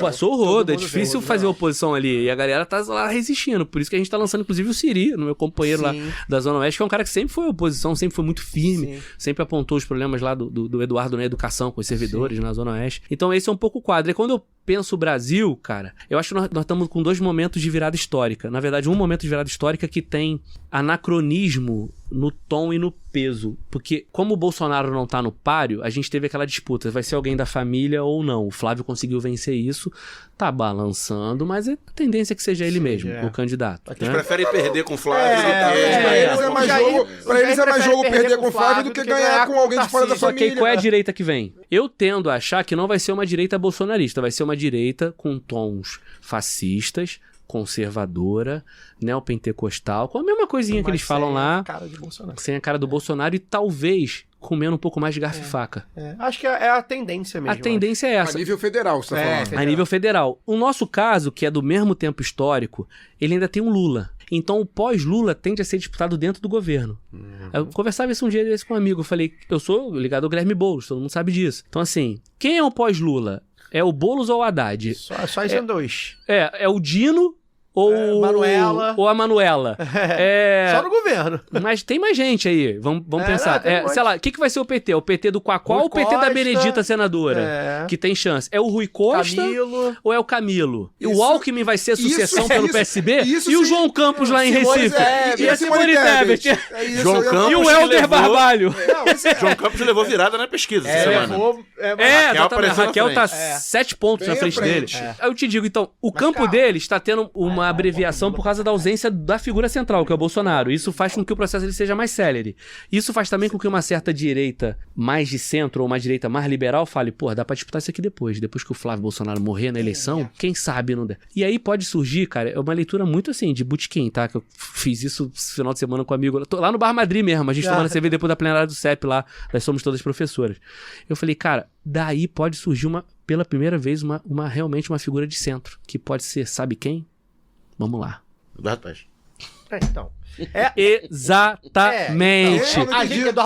Passou o rodo. rodo, é difícil fazer oposição ali. E a galera tá lá resistindo. Por isso que a gente tá lançando, inclusive, o Siri, no meu companheiro lá da Zona Oeste, que é um cara que sempre foi oposição, sempre foi muito firme, sempre apontou os problemas lá do Eduardo na educação com os servidores na Zona Oeste. Então esse é um pouco o quadro. E quando eu penso o Brasil, cara, eu acho que nós estamos com 2 momentos de virada histórica. Na verdade, um momento de virada histórica que tem anacronismo no tom e no peso. Porque como o Bolsonaro não tá no páreo, a gente teve aquela disputa, vai ser alguém da família ou não. O Flávio conseguiu vencer isso, tá balançando, mas a tendência é que seja ele mesmo, o candidato. Eles preferem perder com o Flávio do que... Pra eles é mais jogo perder com o Flávio do que ganhar com alguém de fora da família. Só que qual é a direita que vem? Eu tendo a achar que não vai ser uma direita bolsonarista, vai ser uma direita com tons fascistas, conservadora, neopentecostal, com a mesma coisinha que eles falam lá, sem a cara do Bolsonaro e talvez comendo um pouco mais de garfo e faca. Acho que é a tendência mesmo. A tendência é essa. A nível federal, você tá falando. A nível federal. O nosso caso, que é do mesmo tempo histórico, ele ainda tem um Lula. Então o pós-Lula tende a ser disputado dentro do governo. Eu conversava isso um dia desse com um amigo, eu falei, eu sou ligado ao Guilherme Boulos, todo mundo sabe disso. Então assim, quem é o pós-Lula? É o Boulos ou o Haddad? Só esses dois. É o Dino ou Manuela. Ou a Manuela. Só no governo. Mas tem mais gente aí. Vamos pensar. Sei lá, o que vai ser o PT? O PT do Quacó ou o PT da Benedita senadora? Que tem chance. É o Rui Costa ou é o Camilo? E o Alckmin vai ser a sucessão pelo PSB? E o João Campos lá em Recife? E a Simone Tebet? João Campos e o Helder Barbalho? João Campos levou virada na pesquisa essa semana. Exatamente. A Raquel tá 7 pontos na frente dele. Eu te digo, então, o campo dele está tendo uma abreviação por causa da ausência da figura central, que é o Bolsonaro. Isso faz com que o processo ele seja mais célere. Isso faz também com que uma certa direita mais de centro ou uma direita mais liberal fale, pô, dá pra disputar isso aqui depois que o Flávio Bolsonaro morrer na eleição, quem sabe não der. E aí pode surgir, cara, é uma leitura muito assim, de bootkin, tá? Que eu fiz isso esse final de semana com um amigo. Tô lá no Bar Madrid mesmo, a gente tomando cerveja depois da plenária do CEP lá, nós somos todas professoras. Eu falei, cara, daí pode surgir pela primeira vez realmente uma figura de centro, que pode ser, sabe quem? Vamos lá. Eduardo Paes. Então. Exatamente.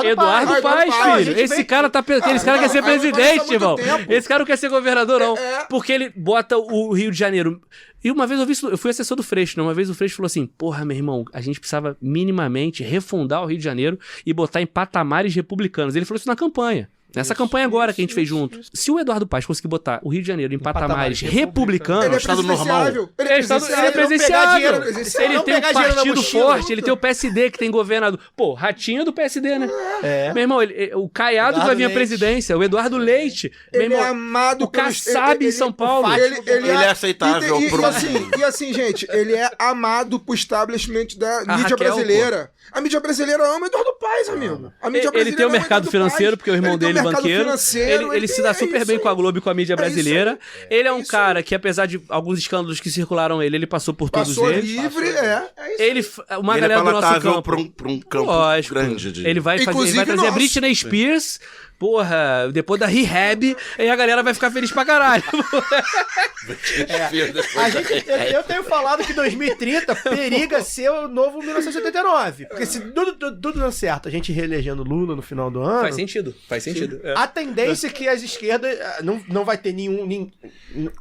Eduardo Paes, filho. Esse cara quer ser presidente, irmão. Esse cara não quer ser governador, não. Porque ele bota o Rio de Janeiro. E uma vez eu fui assessor do Freixo, né? Uma vez o Freixo falou assim, porra, meu irmão, a gente precisava minimamente refundar o Rio de Janeiro e botar em patamares republicanos. Ele falou isso na campanha. Nessa campanha agora que a gente fez junto. Se o Eduardo Paes conseguir botar o Rio de Janeiro em patamares republicanos... Ele é estado normal. Ele é presidenciável. Ele tem um partido forte, ele tem o PSD que tem governador. Pô, Ratinho do PSD, né? Meu irmão, o Caiado vai vir à presidência, o Eduardo Leite. Ele é amado o Kassab em São Paulo. Ele é aceitável. E assim, gente, ele é amado pro establishment da mídia brasileira. A mídia brasileira ama Eduardo Paes, amigo. Ele tem o mercado financeiro, porque o irmão dele é banqueiro. Ele se dá super bem com a Globo e com a mídia brasileira. Ele é um cara que, apesar de alguns escândalos que circularam ele passou por todos eles. Livre, uma galera do nosso campo. Pra um campo grande. Ele vai trazer a Britney Spears porra, depois da rehab, aí a galera vai ficar feliz pra caralho. Eu tenho falado que 2030 periga ser o novo 1979. Porque se tudo dando certo, a gente reelegendo Lula no final do ano... Faz sentido. A tendência é que as esquerdas não vai ter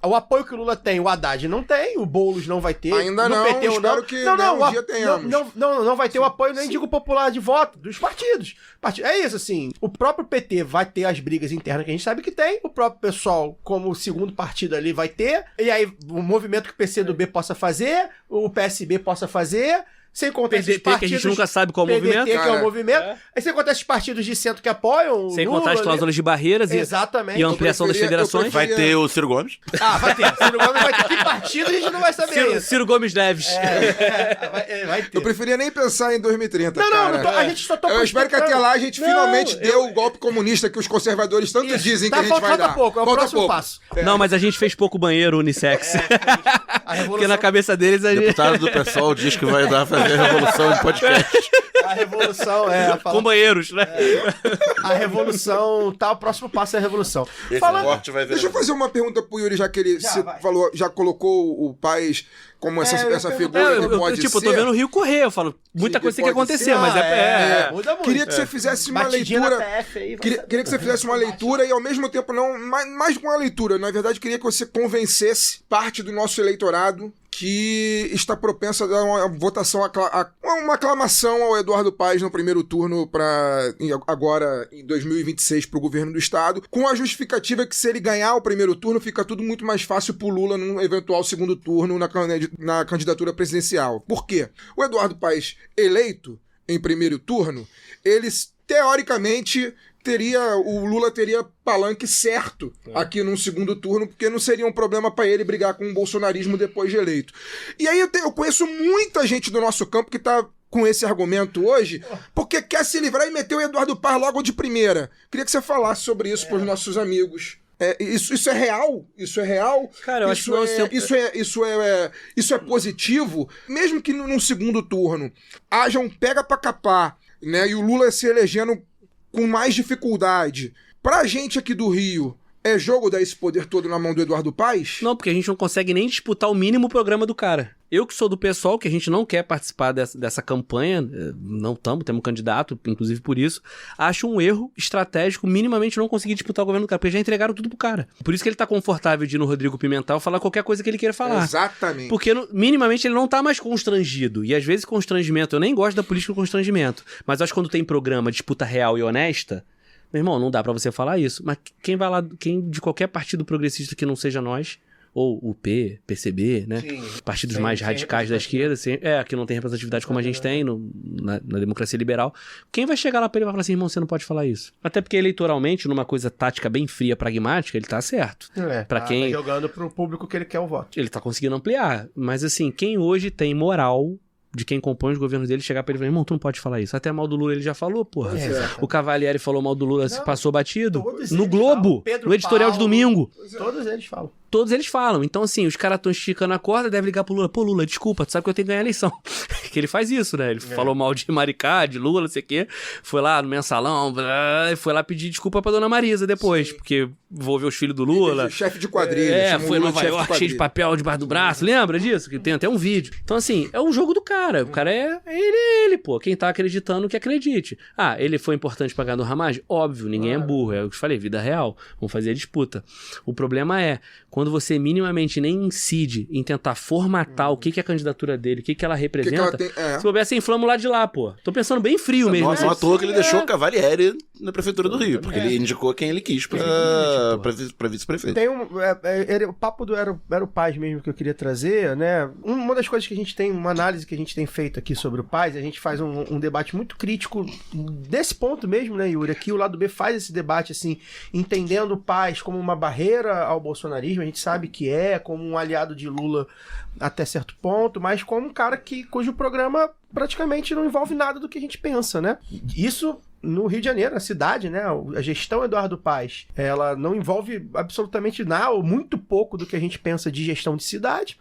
o apoio que o Lula tem, o Haddad não tem, o Boulos não vai ter. Ainda não, PT, espero que um dia tenhamos. Não vai ter o apoio, nem digo popular de voto, dos partidos. É isso, assim, o próprio PT vai ter as brigas internas que a gente sabe que tem, o próprio pessoal, como segundo partido ali, vai ter, e aí o movimento que o PCdoB possa fazer, o PSB possa fazer... Sem contar esses partidos... que a gente nunca sabe qual é o movimento. PDT, que é o movimento. Aí sem contar esses partidos de centro que apoiam sem contar as cláusulas de barreiras e ampliação das federações. Vai ter o Ciro Gomes. Vai ter. Ciro Gomes vai ter. Que partido a gente não vai saber Ciro Gomes Neves. Vai ter. Eu preferia nem pensar em 2030, a gente só tá... Eu espero que até lá a gente finalmente dê o golpe comunista que os conservadores tanto dizem que a gente vai dar. Falta pouco, é o próximo passo. Não, mas a gente fez pouco banheiro unissex. Porque na cabeça deles a gente... O deputado do PSOL diz que vai dar fazer a revolução em podcast. A revolução com banheiros, né? A revolução, o próximo passo é a revolução. Deixa eu fazer uma pergunta pro Yuri, já que ele já colocou o Paes como essa figura que pode ser. Eu tô vendo o Rio correr, eu falo, muita coisa tem que acontecer, mas muda muito. Queria que você fizesse uma leitura. Queria que você fizesse uma leitura e ao mesmo tempo não, mais com uma leitura, na verdade queria que você convencesse parte do nosso eleitorado que está propensa a dar uma votação, uma aclamação ao Eduardo Paes no primeiro turno agora em 2026 para o governo do estado, com a justificativa que se ele ganhar o primeiro turno fica tudo muito mais fácil para o Lula num eventual segundo turno na candidatura presidencial. Por quê? O Eduardo Paes eleito em primeiro turno, eles teoricamente o Lula teria palanque certo aqui num segundo turno, porque não seria um problema para ele brigar com o bolsonarismo depois de eleito. E aí eu conheço muita gente do nosso campo que tá com esse argumento hoje, porque quer se livrar e meter o Eduardo Paes logo de primeira. Queria que você falasse sobre isso para os nossos amigos. Isso é real? Isso é real? Cara, eu acho que isso é positivo? Mesmo que num segundo turno haja um pega pra capar, né, e o Lula se elegendo com mais dificuldade. Pra gente aqui do Rio, é jogo dar esse poder todo na mão do Eduardo Paes? Não, porque a gente não consegue nem disputar o mínimo programa do cara. Eu que sou do pessoal, que a gente não quer participar dessa campanha, temos um candidato, inclusive por isso, acho um erro estratégico minimamente não conseguir disputar o governo do cara, porque já entregaram tudo pro cara. Por isso que ele tá confortável de ir no Rodrigo Pimentel falar qualquer coisa que ele queira falar. Exatamente. Porque minimamente ele não tá mais constrangido. E às vezes constrangimento, eu nem gosto da política do constrangimento, mas acho que quando tem programa disputa real e honesta, meu irmão, não dá pra você falar isso. Mas quem vai lá, quem de qualquer partido progressista que não seja nós, ou UP, PCB, né? Sim, partidos mais radicais da esquerda, que não tem representatividade como a gente tem na democracia liberal. Quem vai chegar lá pra ele e vai falar assim, irmão, você não pode falar isso. Até porque eleitoralmente, numa coisa tática bem fria, pragmática, ele tá certo. Pra quem jogando pro público que ele quer o voto. Ele tá conseguindo ampliar. Mas assim, quem hoje tem moral de quem compõe os governos dele, chegar pra ele e falar, irmão, tu não pode falar isso. Até mal do Lula ele já falou, porra. O Cavalieri falou mal do Lula, passou batido. No Globo, no editorial de domingo. Todos eles falam. Todos eles falam. Então, assim, os caras estão esticando a corda, deve ligar pro Lula. Pô, Lula, desculpa, tu sabe que eu tenho que ganhar a eleição. Que ele faz isso, né? Ele falou mal de Maricá, de Lula, não sei o quê. Foi lá no mensalão, foi lá pedir desculpa pra dona Marisa depois, porque vou ver os filhos do Lula. Chefe de quadrilha. Foi em Nova York, cheio de papel debaixo do braço. Lembra disso? Que tem até um vídeo. Então, assim, é o jogo do cara. O cara é ele, pô. Quem tá acreditando que acredite. Ele foi importante pra ganhar do Ramage? Óbvio, ninguém é burro. É o que eu falei, vida real. Vamos fazer a disputa. O problema é, quando você minimamente nem incide em tentar formatar o que é a candidatura dele, o que ela representa, se souber, você inflama o lado de lá, pô. Tô pensando bem frio mesmo. Não à toa que ele deixou o Cavalieri na prefeitura do Rio, porque ele indicou quem ele quis pra vice-prefeito. Tem o papo era o Paes mesmo que eu queria trazer, né? Uma das coisas que a gente tem, uma análise que a gente tem feito aqui sobre o Paes, a gente faz um debate muito crítico desse ponto mesmo, né, Yuri? Aqui o lado B faz esse debate, assim, entendendo o Paes como uma barreira ao bolsonarismo, a gente sabe que como um aliado de Lula até certo ponto, mas como um cara cujo programa praticamente não envolve nada do que a gente pensa, né? Isso no Rio de Janeiro, na cidade, né, a gestão Eduardo Paes, ela não envolve absolutamente nada, ou muito pouco do que a gente pensa de gestão de cidade,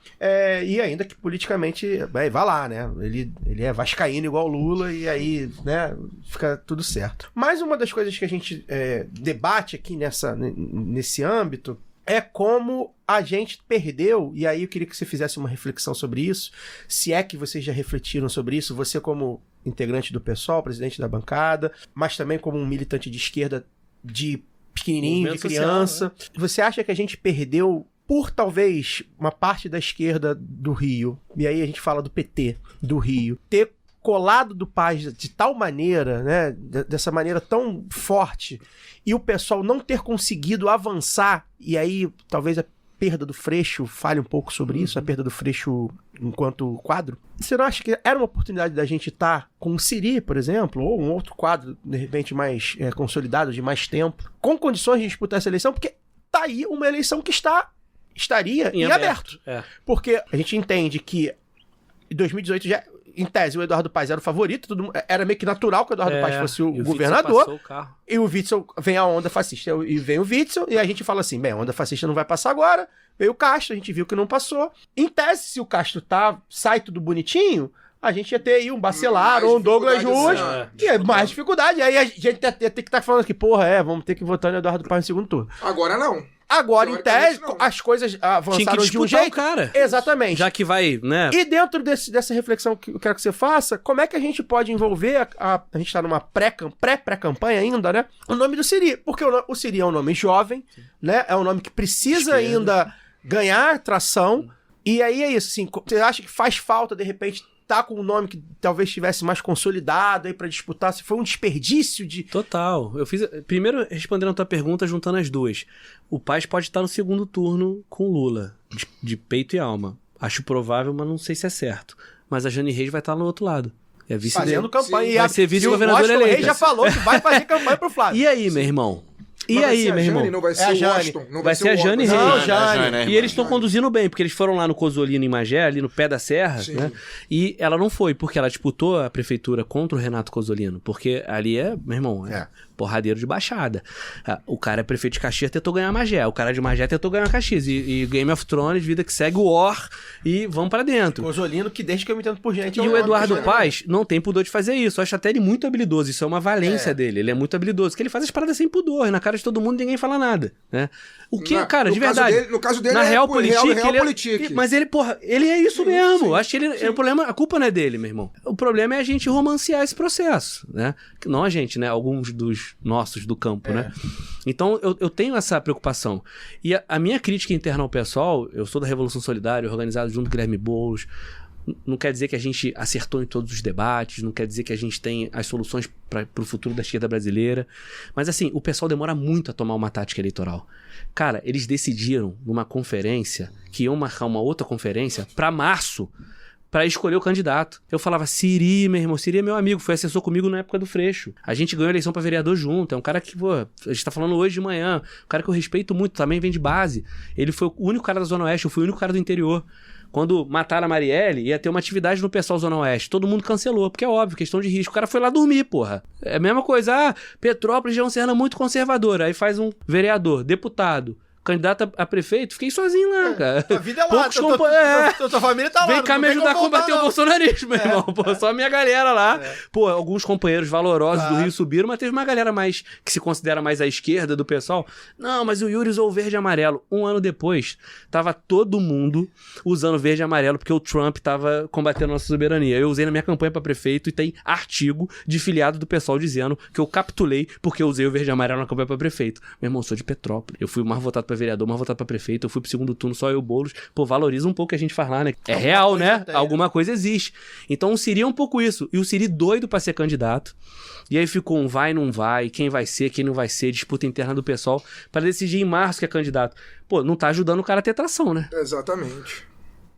e ainda que politicamente, vai lá, né, ele é vascaíno igual Lula, e aí, né, fica tudo certo. Mas uma das coisas que a gente debate aqui nesse âmbito é como a gente perdeu, e aí eu queria que você fizesse uma reflexão sobre isso, se é que vocês já refletiram sobre isso, você como integrante do PSOL, presidente da bancada, mas também como um militante de esquerda de pequenininho, movimento de criança. Social, né? Você acha que a gente perdeu, por talvez uma parte da esquerda do Rio, e aí a gente fala do PT do Rio, ter colado do Paes de tal maneira, né, dessa maneira tão forte, e o pessoal não ter conseguido avançar, e aí talvez a perda do Freixo fale um pouco sobre isso, a perda do Freixo enquanto quadro? Você não acha que era uma oportunidade da gente estar com o Siri, por exemplo, ou um outro quadro, de repente, mais consolidado, de mais tempo, com condições de disputar essa eleição? Porque tá aí uma eleição que estaria em aberto. Porque a gente entende que em 2018 já... Em tese, o Eduardo Paes era o favorito, era meio que natural que o Eduardo Paes fosse o governador. E o Witzel, vem a onda fascista, e vem o Witzel, e a gente fala assim, bem, a onda fascista não vai passar agora, veio o Castro, a gente viu que não passou. Em tese, se o Castro sai tudo bonitinho, a gente ia ter aí um Bacelar ou um Douglas Ruas, que é mais dificuldade. Aí a gente ia ter que estar falando que, vamos ter que votar no Eduardo Paes no segundo turno. Agora não. Agora, em tese, as coisas avançaram de um jeito. Cara. Exatamente. Já que vai, né? E dentro dessa reflexão que eu quero que você faça, como é que a gente pode envolver, a gente tá numa pré-campanha ainda, né? O nome do Siri. Porque o Siri é um nome jovem, né? É um nome que precisa ainda ganhar tração. E aí é isso, assim, você acha que faz falta, de repente, tá com um nome que talvez estivesse mais consolidado aí pra disputar, se foi um desperdício de... Total. Eu fiz... Primeiro, respondendo a tua pergunta, juntando as duas. O Paes pode estar no segundo turno com Lula, de peito e alma. Acho provável, mas não sei se é certo. Mas a Jane Reis vai estar no outro lado. É vice fazendo campanha. Vai ser vice-governador eleito. O Reis já falou que vai fazer campanha pro Flávio. E aí, meu irmão? E aí, meu irmão? Não vai ser o Washington. Vai ser a Jane Reis. Jane. E eles estão conduzindo bem, porque eles foram lá no Cosolino, em Magé, ali no pé da serra, né? E ela não foi, porque ela disputou a prefeitura contra o Renato Cosolino. Porque ali meu irmão, porradeiro de baixada. O cara é prefeito de Caxias, tentou ganhar Magé. O cara de Magé tentou ganhar Caxias. E Game of Thrones, vida que segue o War, e vamos pra dentro. Cosolino, que desde que eu me entendo por gente... E o Eduardo Paes não tem pudor de fazer isso. Eu acho até ele muito habilidoso. Isso é uma valência dele. Ele é muito habilidoso. Porque ele faz as paradas sem pudor. Na cara de todo mundo, ninguém fala nada, né? O que, cara, de verdade... No caso dele, na Realpolitik, Realpolitik. Mas ele, ele é isso mesmo. Acho que ele... O problema... A culpa não é dele, meu irmão. O problema é a gente romancear esse processo, né? Não a gente, né? Alguns dos nossos do campo, né? Então, eu tenho essa preocupação. E a minha crítica interna ao pessoal, eu sou da Revolução Solidária, organizado junto com o Guilherme Boulos, não quer dizer que a gente acertou em todos os debates, não quer dizer que a gente tem as soluções para o futuro da esquerda brasileira, mas assim, o pessoal demora muito a tomar uma tática eleitoral. Cara, eles decidiram numa conferência que iam marcar uma outra conferência para março, para escolher o candidato. Eu falava, Siri, meu irmão, Siri é meu amigo, foi assessor comigo na época do Freixo. A gente ganhou a eleição para vereador junto, é um cara que, a gente tá falando hoje de manhã, um cara que eu respeito muito, também vem de base. Ele foi o único cara da Zona Oeste, eu fui o único cara do interior. Quando mataram a Marielle, ia ter uma atividade no pessoal Zona Oeste. Todo mundo cancelou, porque é óbvio, questão de risco. O cara foi lá dormir, porra. É a mesma coisa. Petrópolis já é uma serra muito conservadora. Aí faz um vereador, deputado, candidato a prefeito, fiquei sozinho lá, cara. A vida é lá, tua família tá lá. Vem cá me ajudar a combater o bolsonarismo, meu irmão. Pô, só a minha galera lá. Pô, alguns companheiros valorosos do Rio subiram, mas teve uma galera mais que se considera mais à esquerda do pessoal. Não, mas o Yuri usou o verde e amarelo. Um ano depois, tava todo mundo usando verde e amarelo, porque o Trump tava combatendo a nossa soberania. Eu usei na minha campanha pra prefeito e tem artigo de filiado do pessoal dizendo que eu capitulei porque eu usei o verde e amarelo na campanha pra prefeito. Meu irmão, eu sou de Petrópolis. Eu fui o mais votado pra vereador, mais votado pra prefeito, eu fui pro segundo turno, só eu, Boulos. Pô, valoriza um pouco o que a gente faz lá, né? É real, né? Alguma coisa existe. Então o Siri é um pouco isso. E o Siri doido pra ser candidato. E aí ficou um vai, não vai, quem vai ser, quem não vai ser, disputa interna do pessoal, pra decidir em março que é candidato. Pô, não tá ajudando o cara a ter tração, né? Exatamente.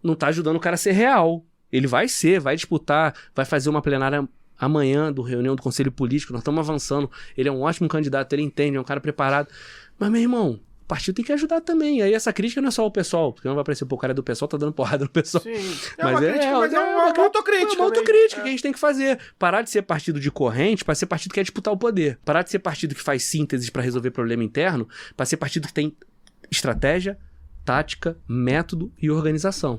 Não tá ajudando o cara a ser real. Ele vai ser, vai disputar, vai fazer uma plenária amanhã do reunião do Conselho Político, nós estamos avançando. Ele é um ótimo candidato, ele entende, é um cara preparado. Mas, meu irmão, partido tem que ajudar também. Aí essa crítica não é só o pessoal, porque não vai parecer, pô, o cara é do pessoal, tá dando porrada no pessoal. Sim. Mas É uma autocrítica. É uma autocrítica que a gente tem que fazer. Parar de ser partido de corrente pra ser partido que quer disputar o poder. Parar de ser partido que faz sínteses pra resolver problema interno, pra ser partido que tem estratégia, tática, método e organização.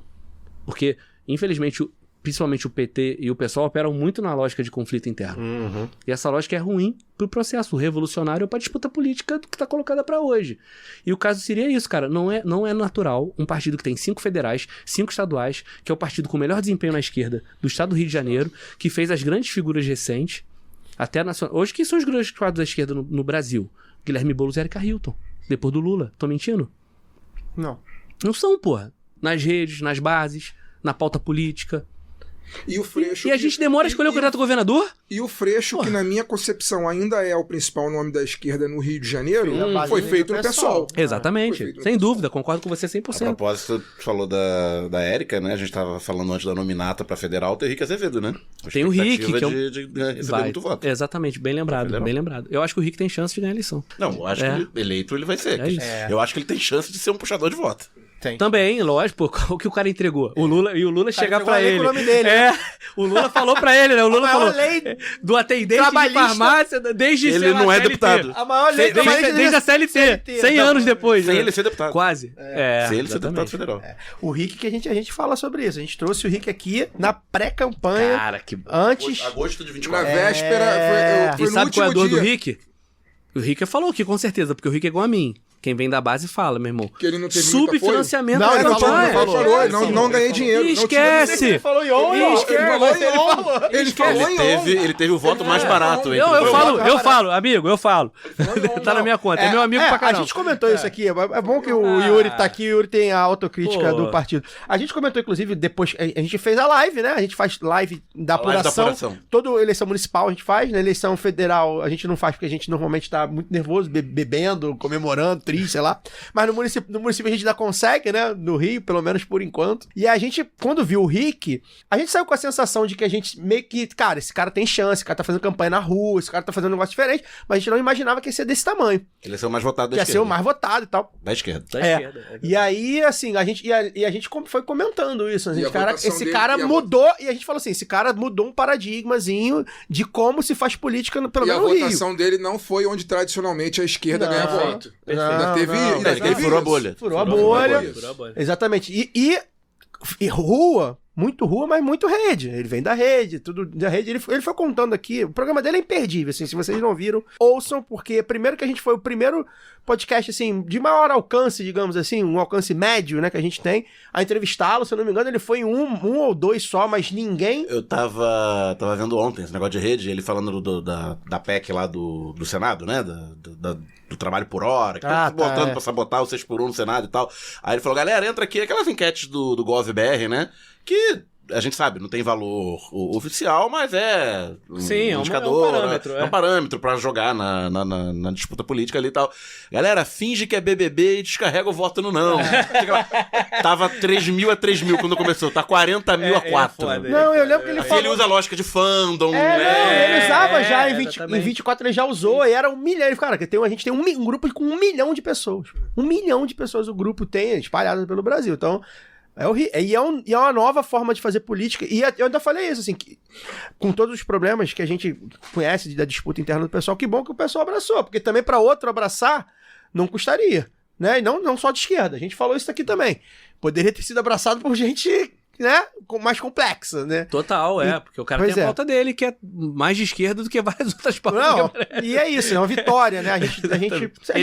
Porque, infelizmente, principalmente o PT e o PSOL operam muito na lógica de conflito interno. E essa lógica é ruim pro processo revolucionário ou pra disputa política que tá colocada pra hoje. E o caso seria isso, cara. Não é natural um partido que tem 5 federais, 5 estaduais, que é o partido com o melhor desempenho na esquerda do estado do Rio de Janeiro, que fez as grandes figuras recentes, até nacional. Hoje, quem são os grandes quadros da esquerda no Brasil? Guilherme Boulos e Erika Hilton. Depois do Lula. Tô mentindo? Não. Não são, porra. Nas redes, nas bases, na pauta política. E o Freixo. E a gente demora a escolher o candidato a governador? E o Freixo, que na minha concepção ainda é o principal nome da esquerda no Rio de Janeiro, foi feito no PSOL. Exatamente. Sem dúvida, concordo com você 100%. A propósito, tu falou da Érica, né? A gente tava falando antes da nominata pra federal, tem o Rick Azevedo, né? Tem o Rick, que de receber muito voto. Exatamente, bem lembrado, bem lembrado. Eu acho que o Rick tem chance de ganhar a eleição. Não, eu acho que eleito ele vai ser. Eu acho que ele tem chance de ser um puxador de voto. Tem. Também, lógico, o que o cara entregou? O Lula chegar pra ele. O nome dele, o Lula falou pra ele, né? O Lula falou do atendente de farmácia, desde ele não é deputado. A maior lei desde a CLT, 100 anos depois. Sem ele ser deputado. Quase. Sem ele ser deputado federal. O Rick, que a gente fala sobre isso. A gente trouxe o Rick aqui na pré-campanha. Cara, que antes. Agosto de 24. Na véspera, foi E no sabe qual é a último dor do dia. Rick? O Rick falou aqui, com certeza, porque o Rick é igual a mim. Quem vem da base fala, meu irmão. Que ele não teve muito apoio. Subfinanciamento Não, da ele campanha. falou, não ganhei dinheiro. Esquece. Ele falou Ele teve o voto mais barato. Eu falo, amigo, eu falo. Tá na minha conta, é meu amigo pra A caramba. gente comentou isso aqui, é bom que o Yuri tá aqui, o Yuri tem a autocrítica do partido. A gente comentou, inclusive, depois, a gente fez a live, né? A gente faz live da apuração. Toda eleição municipal a gente faz, na eleição federal a gente não faz porque a gente normalmente tá muito nervoso, bebendo, comemorando, triste, sei lá. Mas no município a gente ainda consegue, né? No Rio, pelo menos por enquanto. E a gente, quando viu o Rick, a gente saiu com a sensação de que a gente meio que, cara, esse cara tem chance, esse cara tá fazendo campanha na rua, esse cara tá fazendo um negócio diferente, mas a gente não imaginava que ia ser desse tamanho. Ele ia ser o mais votado da Que ia esquerda. ser o mais votado e tal. Da esquerda. E aí, assim, a gente foi comentando isso. E a votação Esse dele- cara e a mudou, e a gente falou assim, esse cara mudou um paradigmazinho de como se faz política, pelo E a menos no Rio. votação dele não foi onde tradicionalmente a esquerda ganha voto. Ainda Ele teve furou a isso. bolha. Furou a bolha. Exatamente. E rua, muito rua, mas muito rede. Ele vem da rede, tudo da rede. Ele foi contando aqui. O programa dele é imperdível, assim. Se vocês não viram, ouçam, porque primeiro que a gente foi o primeiro podcast, assim, de maior alcance, digamos assim, um alcance médio, né, que a gente tem, a entrevistá-lo. Se eu não me engano, ele foi um ou dois só, mas ninguém... Eu tava vendo ontem esse negócio de rede, ele falando da PEC lá do Senado, né? Do trabalho por hora, que tá botando pra sabotar o 6x1 no Senado e tal. Aí ele falou, galera, entra aqui, aquelas enquetes do GovBR, né? Que a gente sabe, não tem valor oficial, mas é um indicador, parâmetro. É um parâmetro pra jogar na disputa política ali e tal. Galera, finge que é BBB e descarrega o voto no não. Tava 3.000 a 3.000 quando começou, tá 40.000 a 4. Não, eu lembro que ele falou... Ele usa a lógica de fandom, ele usava já, em exatamente. 24 ele já usou, e era 1 milhão. Cara, a gente tem um grupo com 1 milhão de pessoas. 1 milhão de pessoas o grupo tem, espalhadas pelo Brasil. Então, é uma nova forma de fazer política. E eu ainda falei isso, assim, que, com todos os problemas que a gente conhece da disputa interna do pessoal, que bom que o pessoal abraçou, porque também para outro abraçar não custaria, né? E não só de esquerda, a gente falou isso aqui também. Poderia ter sido abraçado por gente, né, mais complexa, né? Total, porque o cara tem a pauta dele, que é mais de esquerda do que várias outras pautas. Não, e é isso, é uma vitória, né? A gente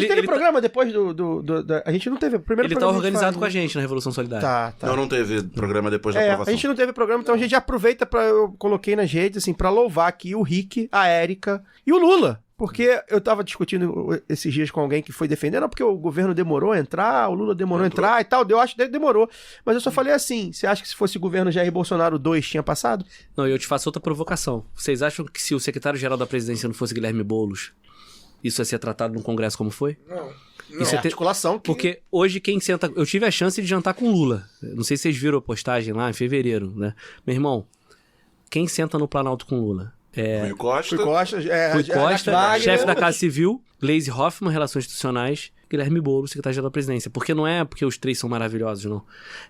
teve programa depois a gente não teve. Primeiro ele tá programa organizado com a gente na Revolução Solidária. Tá. Não teve programa depois da aprovação. A gente não teve programa, então a gente aproveita eu coloquei nas redes, assim, pra louvar aqui o Rick, a Érica e o Lula. Porque eu tava discutindo esses dias com alguém que foi defendendo, não porque o governo demorou a entrar, o Lula demorou a entrar e tal, eu acho que demorou. Mas eu só falei assim, você acha que se fosse o governo Jair Bolsonaro 2 tinha passado? Não, eu te faço outra provocação. Vocês acham que se o secretário-geral da presidência não fosse Guilherme Boulos, isso ia ser tratado num congresso como foi? Não. Isso é articulação. Porque hoje quem senta... Eu tive a chance de jantar com o Lula. Não sei se vocês viram a postagem lá em fevereiro, né? Meu irmão, quem senta no Planalto com o Lula? Rui Costa. Rui Costa, Rui Costa, Wagner, chefe da Casa Civil, Gleisi Hoffmann, Relações Institucionais, Guilherme Boulos, secretário-geral da Presidência. Porque não é porque os três são maravilhosos, não.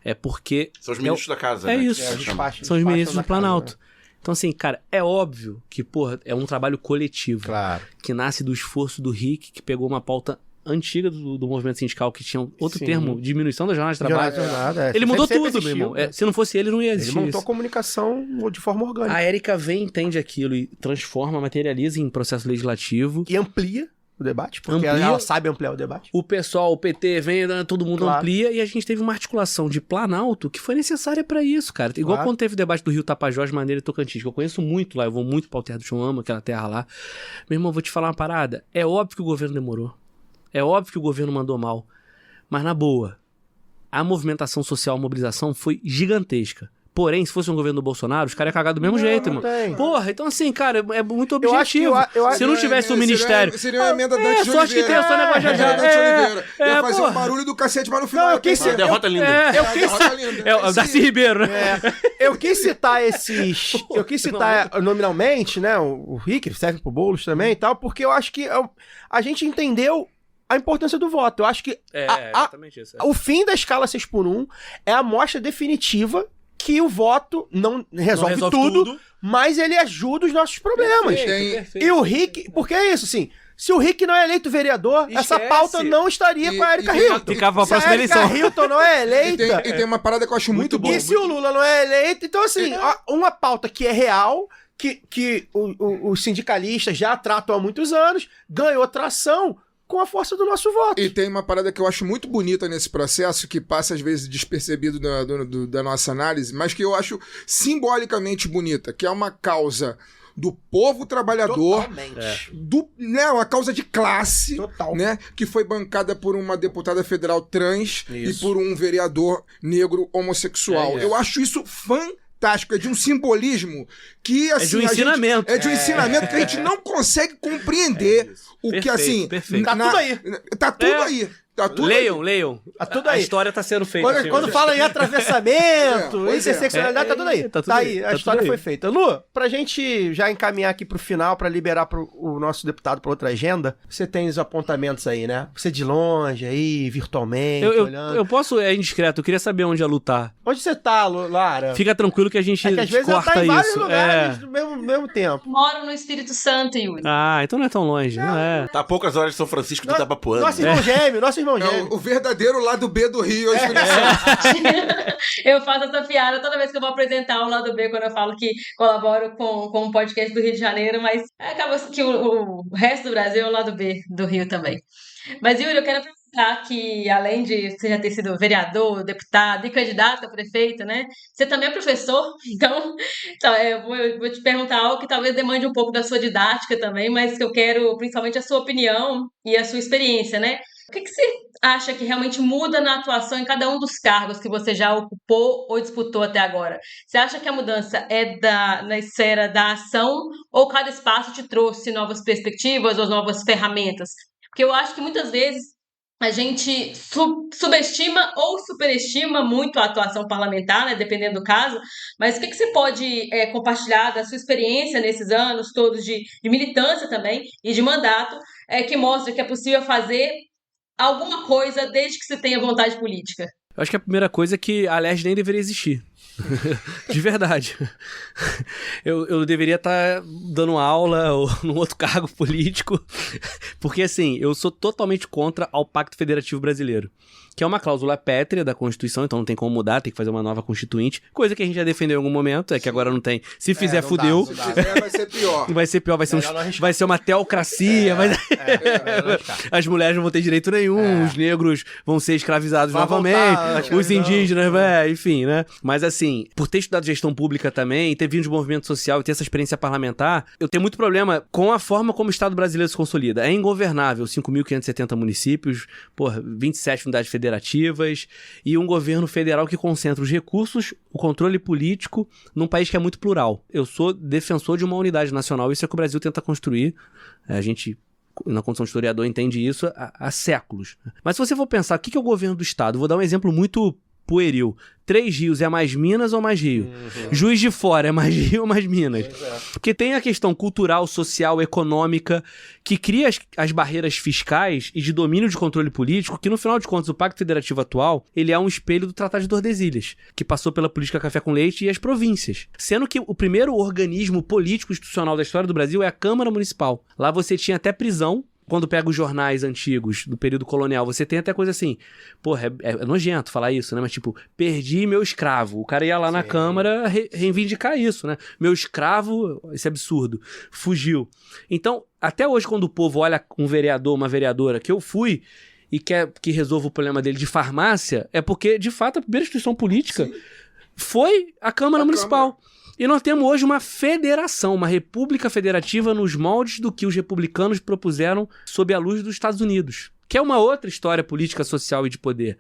É porque... São os ministros da casa, É né? isso. São os ministros do da casa, Planalto. né? Então, assim, cara, é óbvio que, porra, é um trabalho coletivo. Claro. Que nasce do esforço do Rick, que pegou uma pauta antiga do movimento sindical, que tinha outro Sim. termo, diminuição da jornada de trabalho. Ele Sempre mudou tudo, existiu, meu irmão. né? Se não fosse ele, não ia Ele existir montou a isso. comunicação de forma orgânica. A Érica vem, entende aquilo e transforma, materializa em processo legislativo. E amplia o debate, porque Amplia. ela sabe ampliar o debate. O pessoal, o PT vem, todo mundo Claro. amplia, e a gente teve uma articulação de Planalto que foi necessária pra isso, cara. Igual Claro. quando teve o debate do Rio Tapajós, Maneira e Tocantins, que eu conheço muito lá, eu vou muito pra Alter do Chão, amo aquela terra lá. Meu irmão, vou te falar uma parada. É óbvio que o governo demorou. É óbvio que o governo mandou mal. Mas na boa, a movimentação social, a mobilização foi gigantesca. Porém, se fosse um governo do Bolsonaro, os caras iam cagar do mesmo jeito, não irmão. tem. Porra, então assim, cara, é muito Eu acho que- objetivo. eu acho- Se não tivesse o ministério... Seria uma emenda Dante de só acho que tem Oliveira. só negócio de Emenda Dante de Oliveira. Ia fazer porra. um barulho do cacete, mas no final... Não, eu quis Uma ser... derrota linda. Eu É, quis derrota linda. É o Darcy Ribeiro, né? Eu quis citar esses. Eu quis citar nominalmente, né? O Rick, ele serve pro Boulos também e tal, porque eu acho que a gente entendeu a importância do voto. Eu acho que exatamente isso. o fim da escala 6x1 é a amostra definitiva que o voto não resolve, tudo, mas ele ajuda os nossos problemas. E o Rick, porque é isso, assim. Se o Rick não é eleito vereador, essa Esquece. pauta não estaria com a Erika Hilton. Ficava pra Se a próxima Erika eleição. Hilton não é eleita. E tem uma parada que eu acho muito boa. E se o Lula não é eleito, então assim, uma pauta que é real, que os sindicalistas já tratam há muitos anos, ganhou tração com a força do nosso voto. E tem uma parada que eu acho muito bonita nesse processo, que passa às vezes despercebido da nossa análise, mas que eu acho simbolicamente bonita, que é uma causa do povo trabalhador, Totalmente. uma causa de classe, Total. né, que foi bancada por uma deputada federal trans e por um vereador negro homossexual. Eu acho isso fantástico, é de um simbolismo que, assim... de um ensinamento. É de um ensinamento que a gente não consegue compreender. O que, Perfeito, assim... perfeito. Tá tudo aí. Tá tudo aí. Tá tudo Leiam, aí. leiam. Tá tudo A aí. história tá sendo feita. Quando, assim, quando hoje. fala em atravessamento, Pois é. interseccionalidade, tá tudo aí. Tá tudo Tá aí, aí, tá a tudo história aí. foi feita. Lu, pra gente já encaminhar aqui pro final, pra liberar o nosso deputado pra outra agenda, você tem os apontamentos aí, né? Você de longe aí, virtualmente, olhando. Eu posso, é indiscreto, eu queria saber onde a Lu tá. Onde você tá, Lara? Fica tranquilo que a gente É que às vezes ela corta tá em vários isso. lugares no mesmo tempo. Moro no Espírito Santo, Yuri. Ah, então não é tão longe, não é? Tá a poucas horas de São Francisco do Itapapuã. Nosso irmão gêmeo, nosso irmão É gêmeo. o verdadeiro lado B do Rio. É o Espírito Santo. Eu faço essa piada toda vez que eu vou apresentar o lado B, quando eu falo que colaboro com um podcast do Rio de Janeiro, mas acaba que o resto do Brasil é o lado B do Rio também. Mas, Yuri, eu quero aproveitar que, além de você já ter sido vereador, deputado e candidato a prefeito, né? Você também é professor, então eu vou te perguntar algo que talvez demande um pouco da sua didática também, mas que eu quero principalmente a sua opinião e a sua experiência, né? O que você acha que realmente muda na atuação em cada um dos cargos que você já ocupou ou disputou até agora? Você acha que a mudança é na esfera da ação ou cada espaço te trouxe novas perspectivas ou novas ferramentas? Porque eu acho que muitas vezes a gente subestima ou superestima muito a atuação parlamentar, né, dependendo do caso, mas o que você pode compartilhar da sua experiência nesses anos todos de militância também e de mandato, que mostra que é possível fazer alguma coisa desde que você tenha vontade política? Eu acho que a primeira coisa é que a LERJ nem deveria existir. De verdade. Eu deveria estar dando aula ou num outro cargo político, porque assim, eu sou totalmente contra ao Pacto Federativo Brasileiro, que é uma cláusula pétrea da Constituição, então não tem como mudar, tem que fazer uma nova constituinte, coisa que a gente já defendeu em algum momento, é que agora não tem. Se fizer, não fudeu. dá. Se fizer, vai ser pior. Vai ser pior, Melhor não arriscar. vai ser uma teocracia, as mulheres não vão ter direito nenhum, os negros vão ser escravizados Vai novamente, voltar a os escravidão. indígenas, enfim, né? Mas assim, por ter estudado gestão pública também, ter vindo de movimento social e ter essa experiência parlamentar, eu tenho muito problema com a forma como o Estado brasileiro se consolida. É ingovernável, 5.570 municípios, 27 unidades federativas e um governo federal que concentra os recursos, o controle político num país que é muito plural. Eu sou defensor de uma unidade nacional, isso é que o Brasil tenta construir. A gente, na condição de historiador, entende isso há séculos. Mas se você for pensar, o que é o governo do Estado? Vou dar um exemplo muito pueril. 3 Rios é mais Minas ou mais Rio? Juiz de Fora é mais Rio ou mais Minas? Porque tem a questão cultural, social, econômica, que cria as barreiras fiscais e de domínio de controle político, que no final de contas o Pacto Federativo atual, ele é um espelho do Tratado de Tordesilhas, que passou pela política café com leite e as províncias. Sendo que o primeiro organismo político institucional da história do Brasil é a Câmara Municipal. Lá você tinha até prisão. Quando pega os jornais antigos do período colonial, você tem até coisa assim, porra, é nojento falar isso, né? Mas tipo, perdi meu escravo. O cara ia lá na Câmara reivindicar isso, né? Meu escravo, esse absurdo, fugiu. Então, até hoje, quando o povo olha um vereador, uma vereadora, que eu fui, e quer que resolva o problema dele de farmácia, é porque, de fato, a primeira instituição política foi a Câmara Municipal. E nós temos hoje uma federação, uma república federativa nos moldes do que os republicanos propuseram sob a luz dos Estados Unidos. Que é uma outra história política, social e de poder.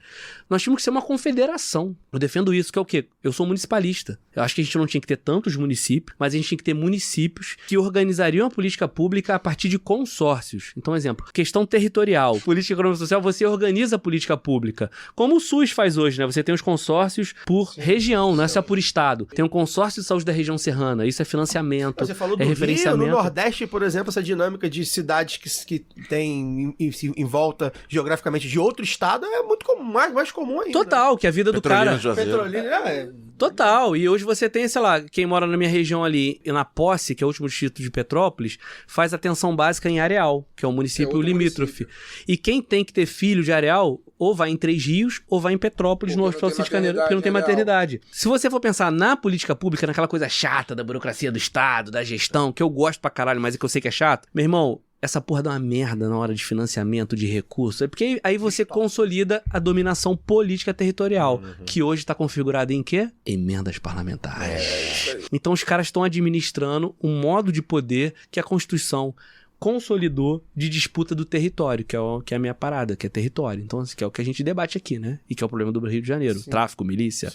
Nós tínhamos que ser uma confederação. Eu defendo isso, que é o quê? Eu sou municipalista. Eu acho que a gente não tinha que ter tantos municípios, mas a gente tinha que ter municípios que organizariam a política pública a partir de consórcios. Então, exemplo, questão territorial. Política econômica e social, você organiza a política pública. Como o SUS faz hoje, né? Você tem os consórcios por região, não é só por estado. Tem um consórcio de saúde da região serrana. Isso é financiamento, Você falou do referenciamento. Rio, no Nordeste, por exemplo, essa dinâmica de cidades que tem em volta geograficamente de outro estado é muito comum, mais comum ainda. Total, que a vida do cara... Petrolina, Total, e hoje você tem, sei lá, quem mora na minha região ali, na Posse, que é o último distrito de Petrópolis, faz atenção básica em Areal, que é um município limítrofe. E quem tem que ter filho de Areal, ou vai em 3 Rios, ou vai em Petrópolis, no Hospital Cid Caneiro, porque não tem maternidade. Se você for pensar na política pública, naquela coisa chata da burocracia do Estado, da gestão, que eu gosto pra caralho, mas é que eu sei que é chato, meu irmão, essa porra dá uma merda na hora de financiamento de recursos. É porque aí você consolida a dominação política territorial, que hoje está configurada em quê? Emendas parlamentares. Então os caras estão administrando um modo de poder que a Constituição consolidou de disputa do território, que é a minha parada, que é território. Então, que é o que a gente debate aqui, né? E que é o problema do Rio de Janeiro. Sim. Tráfico, milícia,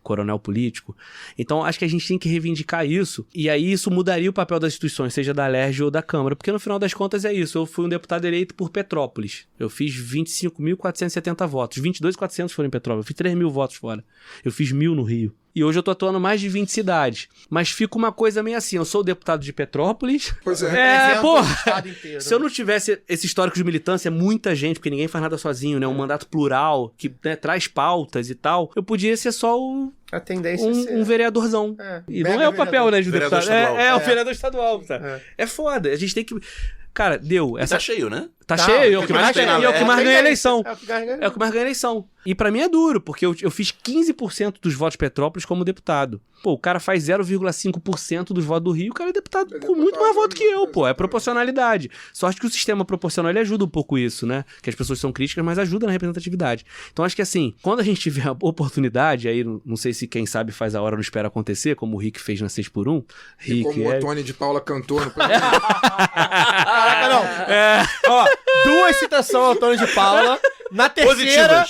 coronel político. Então, acho que a gente tem que reivindicar isso, e aí isso mudaria o papel das instituições, seja da LERJ ou da Câmara, porque no final das contas é isso. Eu fui um deputado eleito por Petrópolis. Eu fiz 25.470 votos. 22.400 foram em Petrópolis. Eu fiz 3.000 votos fora. Eu fiz 1.000 no Rio. E hoje eu tô atuando em mais de 20 cidades. Mas fica uma coisa meio assim, eu sou o deputado de Petrópolis. Pois é. Porra, se eu não tivesse esse histórico de militância, muita gente, porque ninguém faz nada sozinho, né? Um mandato plural, que traz pautas e tal, eu podia ser só a tendência um vereadorzão. E não é o papel, né, de vereador deputado. Estadual. É o vereador estadual. Tá? É foda. A gente tem que... Cara, deu. Tá cheio, né? Tá cheio, é o que mais ganha eleição. É o que ganha eleição. E pra mim é duro, porque eu fiz 15% dos votos de Petrópolis como deputado. Pô, o cara faz 0,5% dos votos do Rio, o cara é deputado com muito mais voto que eu, pô. É proporcionalidade. Sorte que o sistema proporcional, ele ajuda um pouco isso, né? Que as pessoas são críticas, mas ajuda na representatividade. Então acho que assim, quando a gente tiver a oportunidade, aí não sei se quem sabe faz a hora não espera acontecer, como o Rick fez na 6x1. E como o Tony de Paula cantou no Caraca, não. Ó, 2 citações ao Antônio de Paula. Na terceira,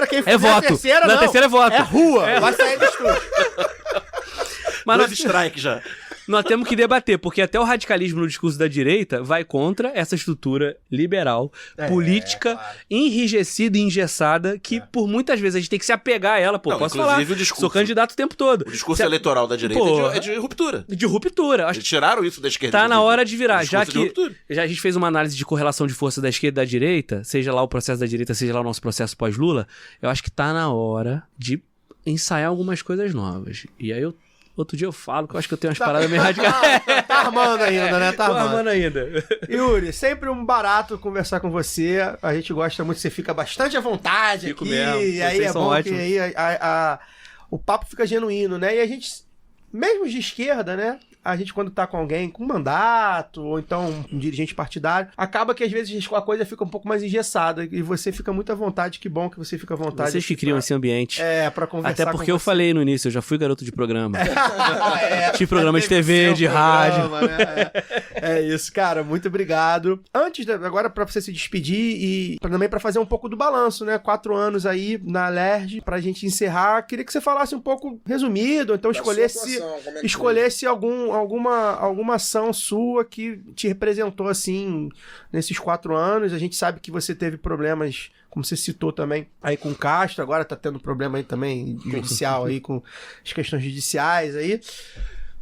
quem fizer voto. Na terceira é voto. É rua. Vai sair do estúdio. Mas 2 strikes já. Nós temos que debater, porque até o radicalismo no discurso da direita vai contra essa estrutura liberal, política, enrijecida e engessada, que por muitas vezes a gente tem que se apegar a ela. Pô, posso falar, o discurso, sou candidato o tempo todo. O discurso eleitoral da direita é de ruptura. De ruptura. Eles tiraram isso da esquerda. Tá na hora de virar, já que a gente fez uma análise de correlação de força da esquerda e da direita, seja lá o processo da direita, seja lá o nosso processo pós-Lula, eu acho que tá na hora de ensaiar algumas coisas novas. E aí outro dia eu falo que eu acho que eu tenho umas paradas meio radicais. Tá armando ainda, né? Tá armando ainda. Yuri, sempre um barato conversar com você. A gente gosta muito, você fica bastante à vontade. Fico aqui. mesmo. E aí Vocês é são bom ótimos. que aí o papo fica genuíno, né? E a gente, mesmo de esquerda, né? A gente, quando tá com alguém com mandato, ou então um dirigente partidário, acaba que às vezes a coisa fica um pouco mais engessada. E você fica muito à vontade. Que bom que você fica à vontade. Vocês que criam esse ambiente. Pra conversar. Até porque eu falei no início, eu já fui garoto de programa. Tive programa programa de TV, de rádio. Né? É isso, cara. Muito obrigado. Agora pra você se despedir e também pra fazer um pouco do balanço, né? 4 anos aí na LERJ, pra gente encerrar. Queria que você falasse um pouco resumido, então escolhesse algum alguma ação sua que te representou, assim, nesses 4 anos? A gente sabe que você teve problemas, como você citou também, aí com o Castro, agora tá tendo problema aí também judicial aí, com as questões judiciais aí.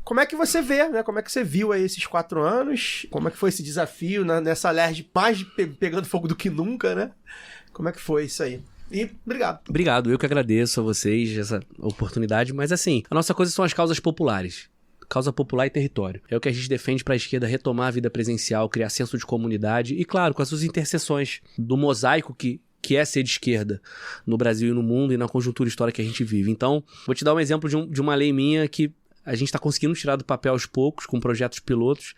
Como é que você vê, né? Como é que você viu aí esses 4 anos? Como é que foi esse desafio nessa LERJ mais pegando fogo do que nunca, né? Como é que foi isso aí? E obrigado. Obrigado, eu que agradeço a vocês essa oportunidade, mas assim, a nossa coisa são as causas populares. Causa popular e território. É o que a gente defende para a esquerda retomar a vida presencial, criar senso de comunidade e, claro, com as suas interseções do mosaico que é ser de esquerda no Brasil e no mundo e na conjuntura histórica que a gente vive. Então, vou te dar um exemplo de uma lei minha que a gente está conseguindo tirar do papel aos poucos, com projetos pilotos,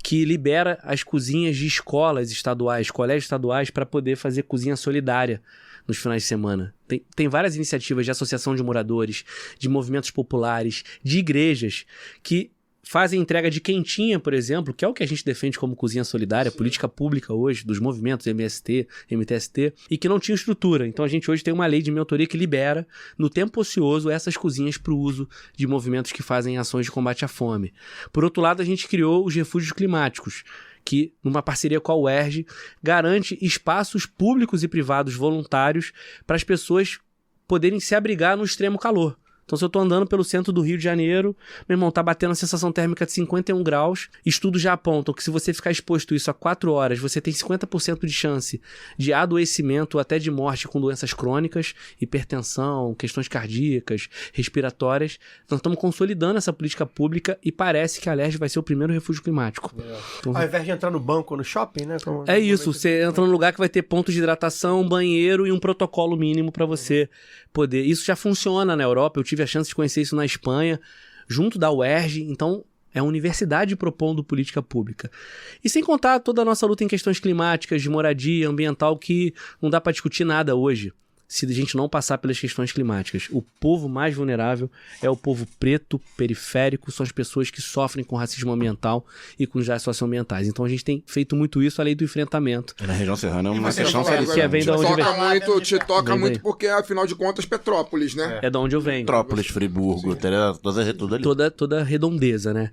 que libera as cozinhas de escolas estaduais, colégios estaduais, para poder fazer cozinha solidária nos finais de semana. Tem várias iniciativas de associação de moradores, de movimentos populares, de igrejas, que fazem entrega de quentinha, por exemplo, que é o que a gente defende como cozinha solidária, política pública hoje, dos movimentos MST, MTST, e que não tinha estrutura. Então a gente hoje tem uma lei de minha autoria que libera, no tempo ocioso, essas cozinhas para o uso de movimentos que fazem ações de combate à fome. Por outro lado, a gente criou os refúgios climáticos, que, numa parceria com a UERJ, garante espaços públicos e privados voluntários para as pessoas poderem se abrigar no extremo calor. Então, se eu tô andando pelo centro do Rio de Janeiro, meu irmão, tá batendo a sensação térmica de 51 graus. Estudos já apontam que se você ficar exposto isso a 4 horas, você tem 50% de chance de adoecimento, até de morte com doenças crônicas, hipertensão, questões cardíacas, respiratórias. Nós estamos consolidando essa política pública e parece que a LERJ vai ser o primeiro refúgio climático. Então, ao invés de entrar no banco ou no shopping, né? É isso, você entra num lugar que vai ter pontos de hidratação, banheiro e um protocolo mínimo para você poder. Isso já funciona na Europa, eu tive a chance de conhecer isso na Espanha, junto da UERJ, então é a universidade propondo política pública. E sem contar toda a nossa luta em questões climáticas, de moradia, ambiental, que não dá para discutir nada hoje, se a gente não passar pelas questões climáticas. O povo mais vulnerável é o povo preto, periférico, são as pessoas que sofrem com racismo ambiental e com injustiças socioambientais. Então a gente tem feito muito isso, a lei do enfrentamento. Na região serrana é uma questão que vem da onde vem. Te toca muito porque, afinal de contas, Petrópolis, né? É da onde eu venho. Petrópolis, Friburgo, tudo ali. Toda redondeza, né?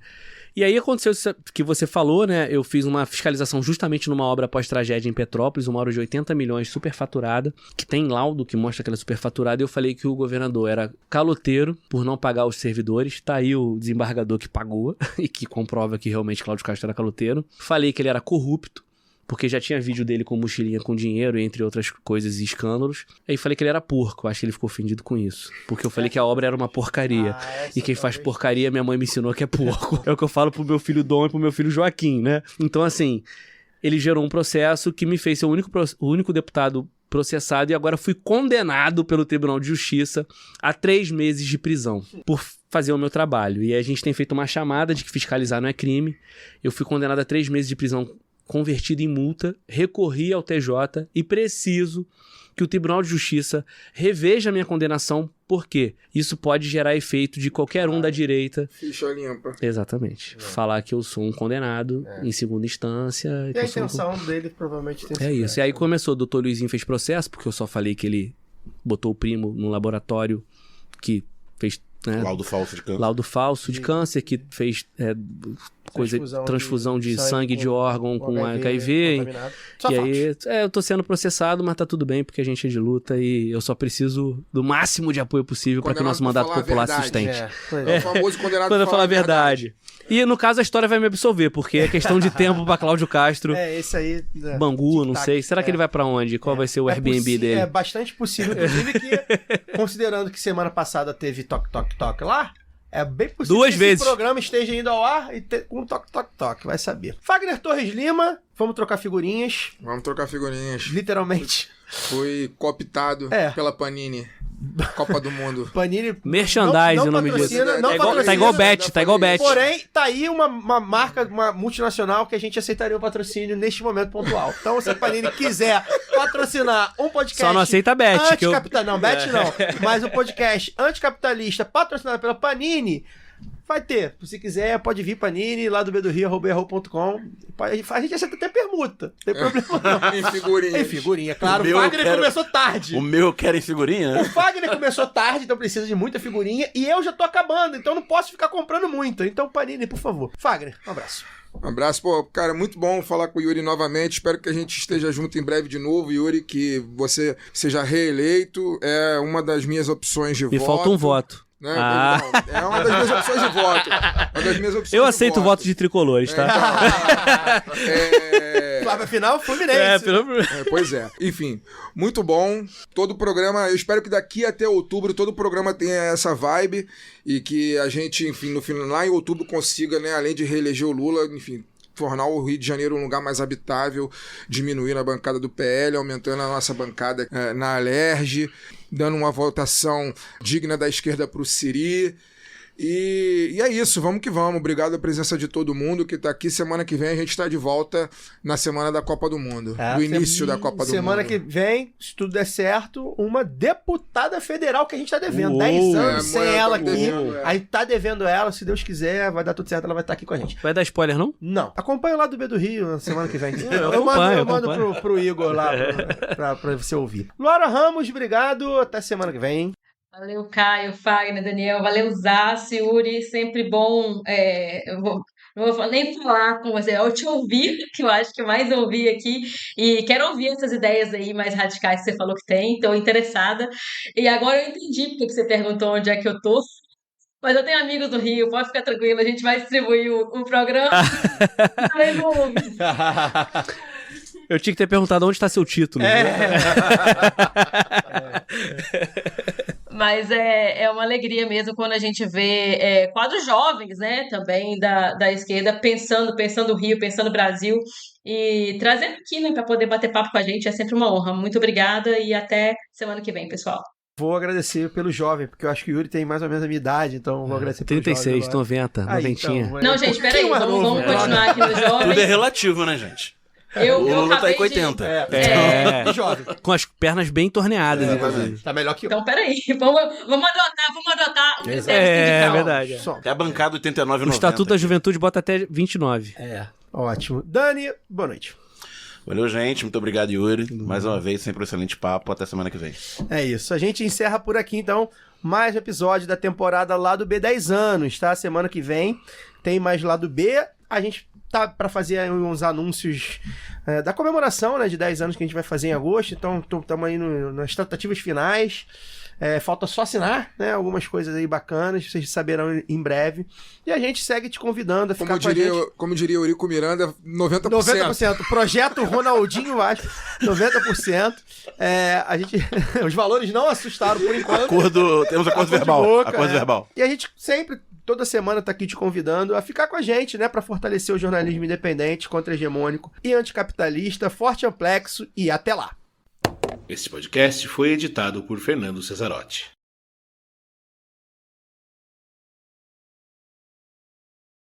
E aí aconteceu isso que você falou, né? Eu fiz uma fiscalização justamente numa obra pós-tragédia em Petrópolis, uma obra de 80 milhões superfaturada, que tem laudo que mostra que ela é superfaturada, e eu falei que o governador era caloteiro por não pagar os servidores. Tá aí o desembargador que pagou e que comprova que realmente Cláudio Castro era caloteiro. Falei que ele era corrupto, porque já tinha vídeo dele com mochilinha com dinheiro, entre outras coisas e escândalos. Aí falei que ele era porco, acho que ele ficou ofendido com isso. Porque eu falei que a obra era uma porcaria. E quem faz porcaria, minha mãe me ensinou que é porco. É o que eu falo pro meu filho Dom e pro meu filho Joaquim, né? Então, assim, ele gerou um processo que me fez ser o único deputado processado, e agora fui condenado pelo Tribunal de Justiça a 3 meses de prisão por fazer o meu trabalho. E aí a gente tem feito uma chamada de que fiscalizar não é crime. Eu fui condenado a 3 meses de prisão convertido em multa, recorri ao TJ e preciso que o Tribunal de Justiça reveja a minha condenação, porque isso pode gerar efeito de qualquer um da direita. Ficha limpa. Exatamente. Falar que eu sou um condenado em segunda instância. E a intenção dele provavelmente tem sido. É isso. E aí começou, o doutor Luizinho fez processo, porque eu só falei que ele botou o primo num laboratório que fez... né, laudo falso de câncer. Laudo falso de câncer, que fez transfusão de sangue de órgão com HIV. E aí, eu tô sendo processado, mas tá tudo bem, porque a gente é de luta e eu só preciso do máximo de apoio possível para que o nosso mandato popular se sustente. É o famoso condenado quando eu falar a verdade. E no caso a história vai me absolver, porque é questão de tempo pra Cláudio Castro. Esse aí. Bangu, não sei. Será que ele vai pra onde? Qual vai ser o Airbnb dele? É bastante possível, inclusive, que, considerando que semana passada teve toque lá, é bem possível 2 que vezes esse programa esteja indo ao ar e com toque, vai saber. Fagner Torres Lima, vamos trocar figurinhas. Vamos trocar figurinhas. Literalmente. Fui cooptado pela Panini. Copa do Mundo. Panini. Merchandise, o nome disso. Tá igual bet. Porém, tá aí uma marca, uma multinacional que a gente aceitaria o patrocínio neste momento pontual. Então, se a Panini quiser patrocinar um podcast... Só não aceita bet. Não, bet não. Mas um podcast anticapitalista patrocinado pela Panini, Vai ter. Se quiser, pode vir Panini, lá do @yahoo.com. A gente aceita até permuta. Não tem problema não. Em figurinha. Em figurinha, claro. O O meu Fagner eu quero- começou tarde. O meu querem figurinha? O Fagner começou tarde, então precisa de muita figurinha. E eu já tô acabando, então não posso ficar comprando muita. Então, Panini, por favor. Fagner, um abraço. Um abraço, pô, cara, muito bom falar com o Yuri novamente. Espero que a gente esteja junto em breve de novo, Yuri, que você seja reeleito. É uma das minhas opções de Me voto. falta um voto. Né? Ah. Não, é uma das minhas opções de voto. Uma das minhas opções Eu de aceito o voto de tricolores, tá? Afinal, Fluminense. Pois é. Enfim, muito bom. Todo o programa, eu espero que daqui até outubro todo o programa tenha essa vibe e que a gente, enfim, no final, lá em outubro consiga, né, além de reeleger o Lula, enfim, tornar o Rio de Janeiro um lugar mais habitável, diminuindo a bancada do PL, aumentando a nossa bancada na Alerj, dando uma votação digna da esquerda para o Siri. E é isso, vamos que vamos. Obrigado a presença de todo mundo que tá aqui. Semana que vem a gente tá de volta na semana da Copa do Mundo. Do início da Copa do Mundo. Semana que vem, se tudo der certo, uma deputada federal que a gente tá devendo. Uou. 10 anos sem mulher, ela tá aqui. devendo, A gente tá devendo ela, se Deus quiser, vai dar tudo certo, ela vai estar aqui com a gente. Vai dar spoiler, não? Não. Acompanha lá do B do Rio na semana que vem. Eu mando pro Igor lá pra você ouvir. Laura Ramos, obrigado. Até semana que vem. Valeu, Caio, Fagner, Daniel, valeu, Zassi, Yuri, sempre bom. Não vou nem falar com você, eu te ouvir, que eu acho que mais ouvi aqui, e quero ouvir essas ideias aí mais radicais que você falou que tem, estou interessada. E agora eu entendi porque que você perguntou onde é que eu tô. Mas eu tenho amigos do Rio, pode ficar tranquilo, a gente vai distribuir o programa. Também vou ouvir. Eu tinha que ter perguntado onde está seu título. Mas é uma alegria mesmo quando a gente vê quadros jovens, né, também da esquerda, pensando o Rio, pensando o Brasil, e trazendo aqui, né, para poder bater papo com a gente. É sempre uma honra. Muito obrigada e até semana que vem, pessoal. Vou agradecer pelo jovem, porque eu acho que o Yuri tem mais ou menos a minha idade, então vou agradecer pelo 36, jovem. 90, noventinha. Então, Não, gente, peraí, vamos continuar aqui nos jovens. Tudo é relativo, né, gente? Eu o Lula tá aí acabei com de- 80. Jovem. Com as pernas bem torneadas, inclusive. Tá melhor que eu. Então, peraí, vamos adotar o critério É sindical. verdade. Só. Até a bancada 89 e O 90. Estatuto da Juventude bota até 29. Ótimo. Dani, boa noite. Valeu, gente. Muito obrigado, Yuri. Mais uma vez, sempre um excelente papo. Até semana que vem. É isso. A gente encerra por aqui, então, mais um episódio da temporada Lado B 10 anos, tá? Semana que vem tem mais Lado B. A gente tá para fazer uns anúncios da comemoração, né, de 10 anos que a gente vai fazer em agosto. Então, estamos aí nas tratativas finais. Falta só assinar, né? Algumas coisas aí bacanas, vocês saberão em breve. E a gente segue te convidando a ficar com a gente. Como diria o Eurico Miranda, 90%. 90%. Projeto Ronaldinho Vasco, 90%. Os valores não assustaram por enquanto. Temos acordo verbal. Boca, Acordo verbal. E a gente sempre, toda semana, tá aqui te convidando a ficar com a gente, né? Pra fortalecer o jornalismo independente, contra-hegemônico e anticapitalista. Forte amplexo e até lá. Este podcast foi editado por Fernando Cesarotti.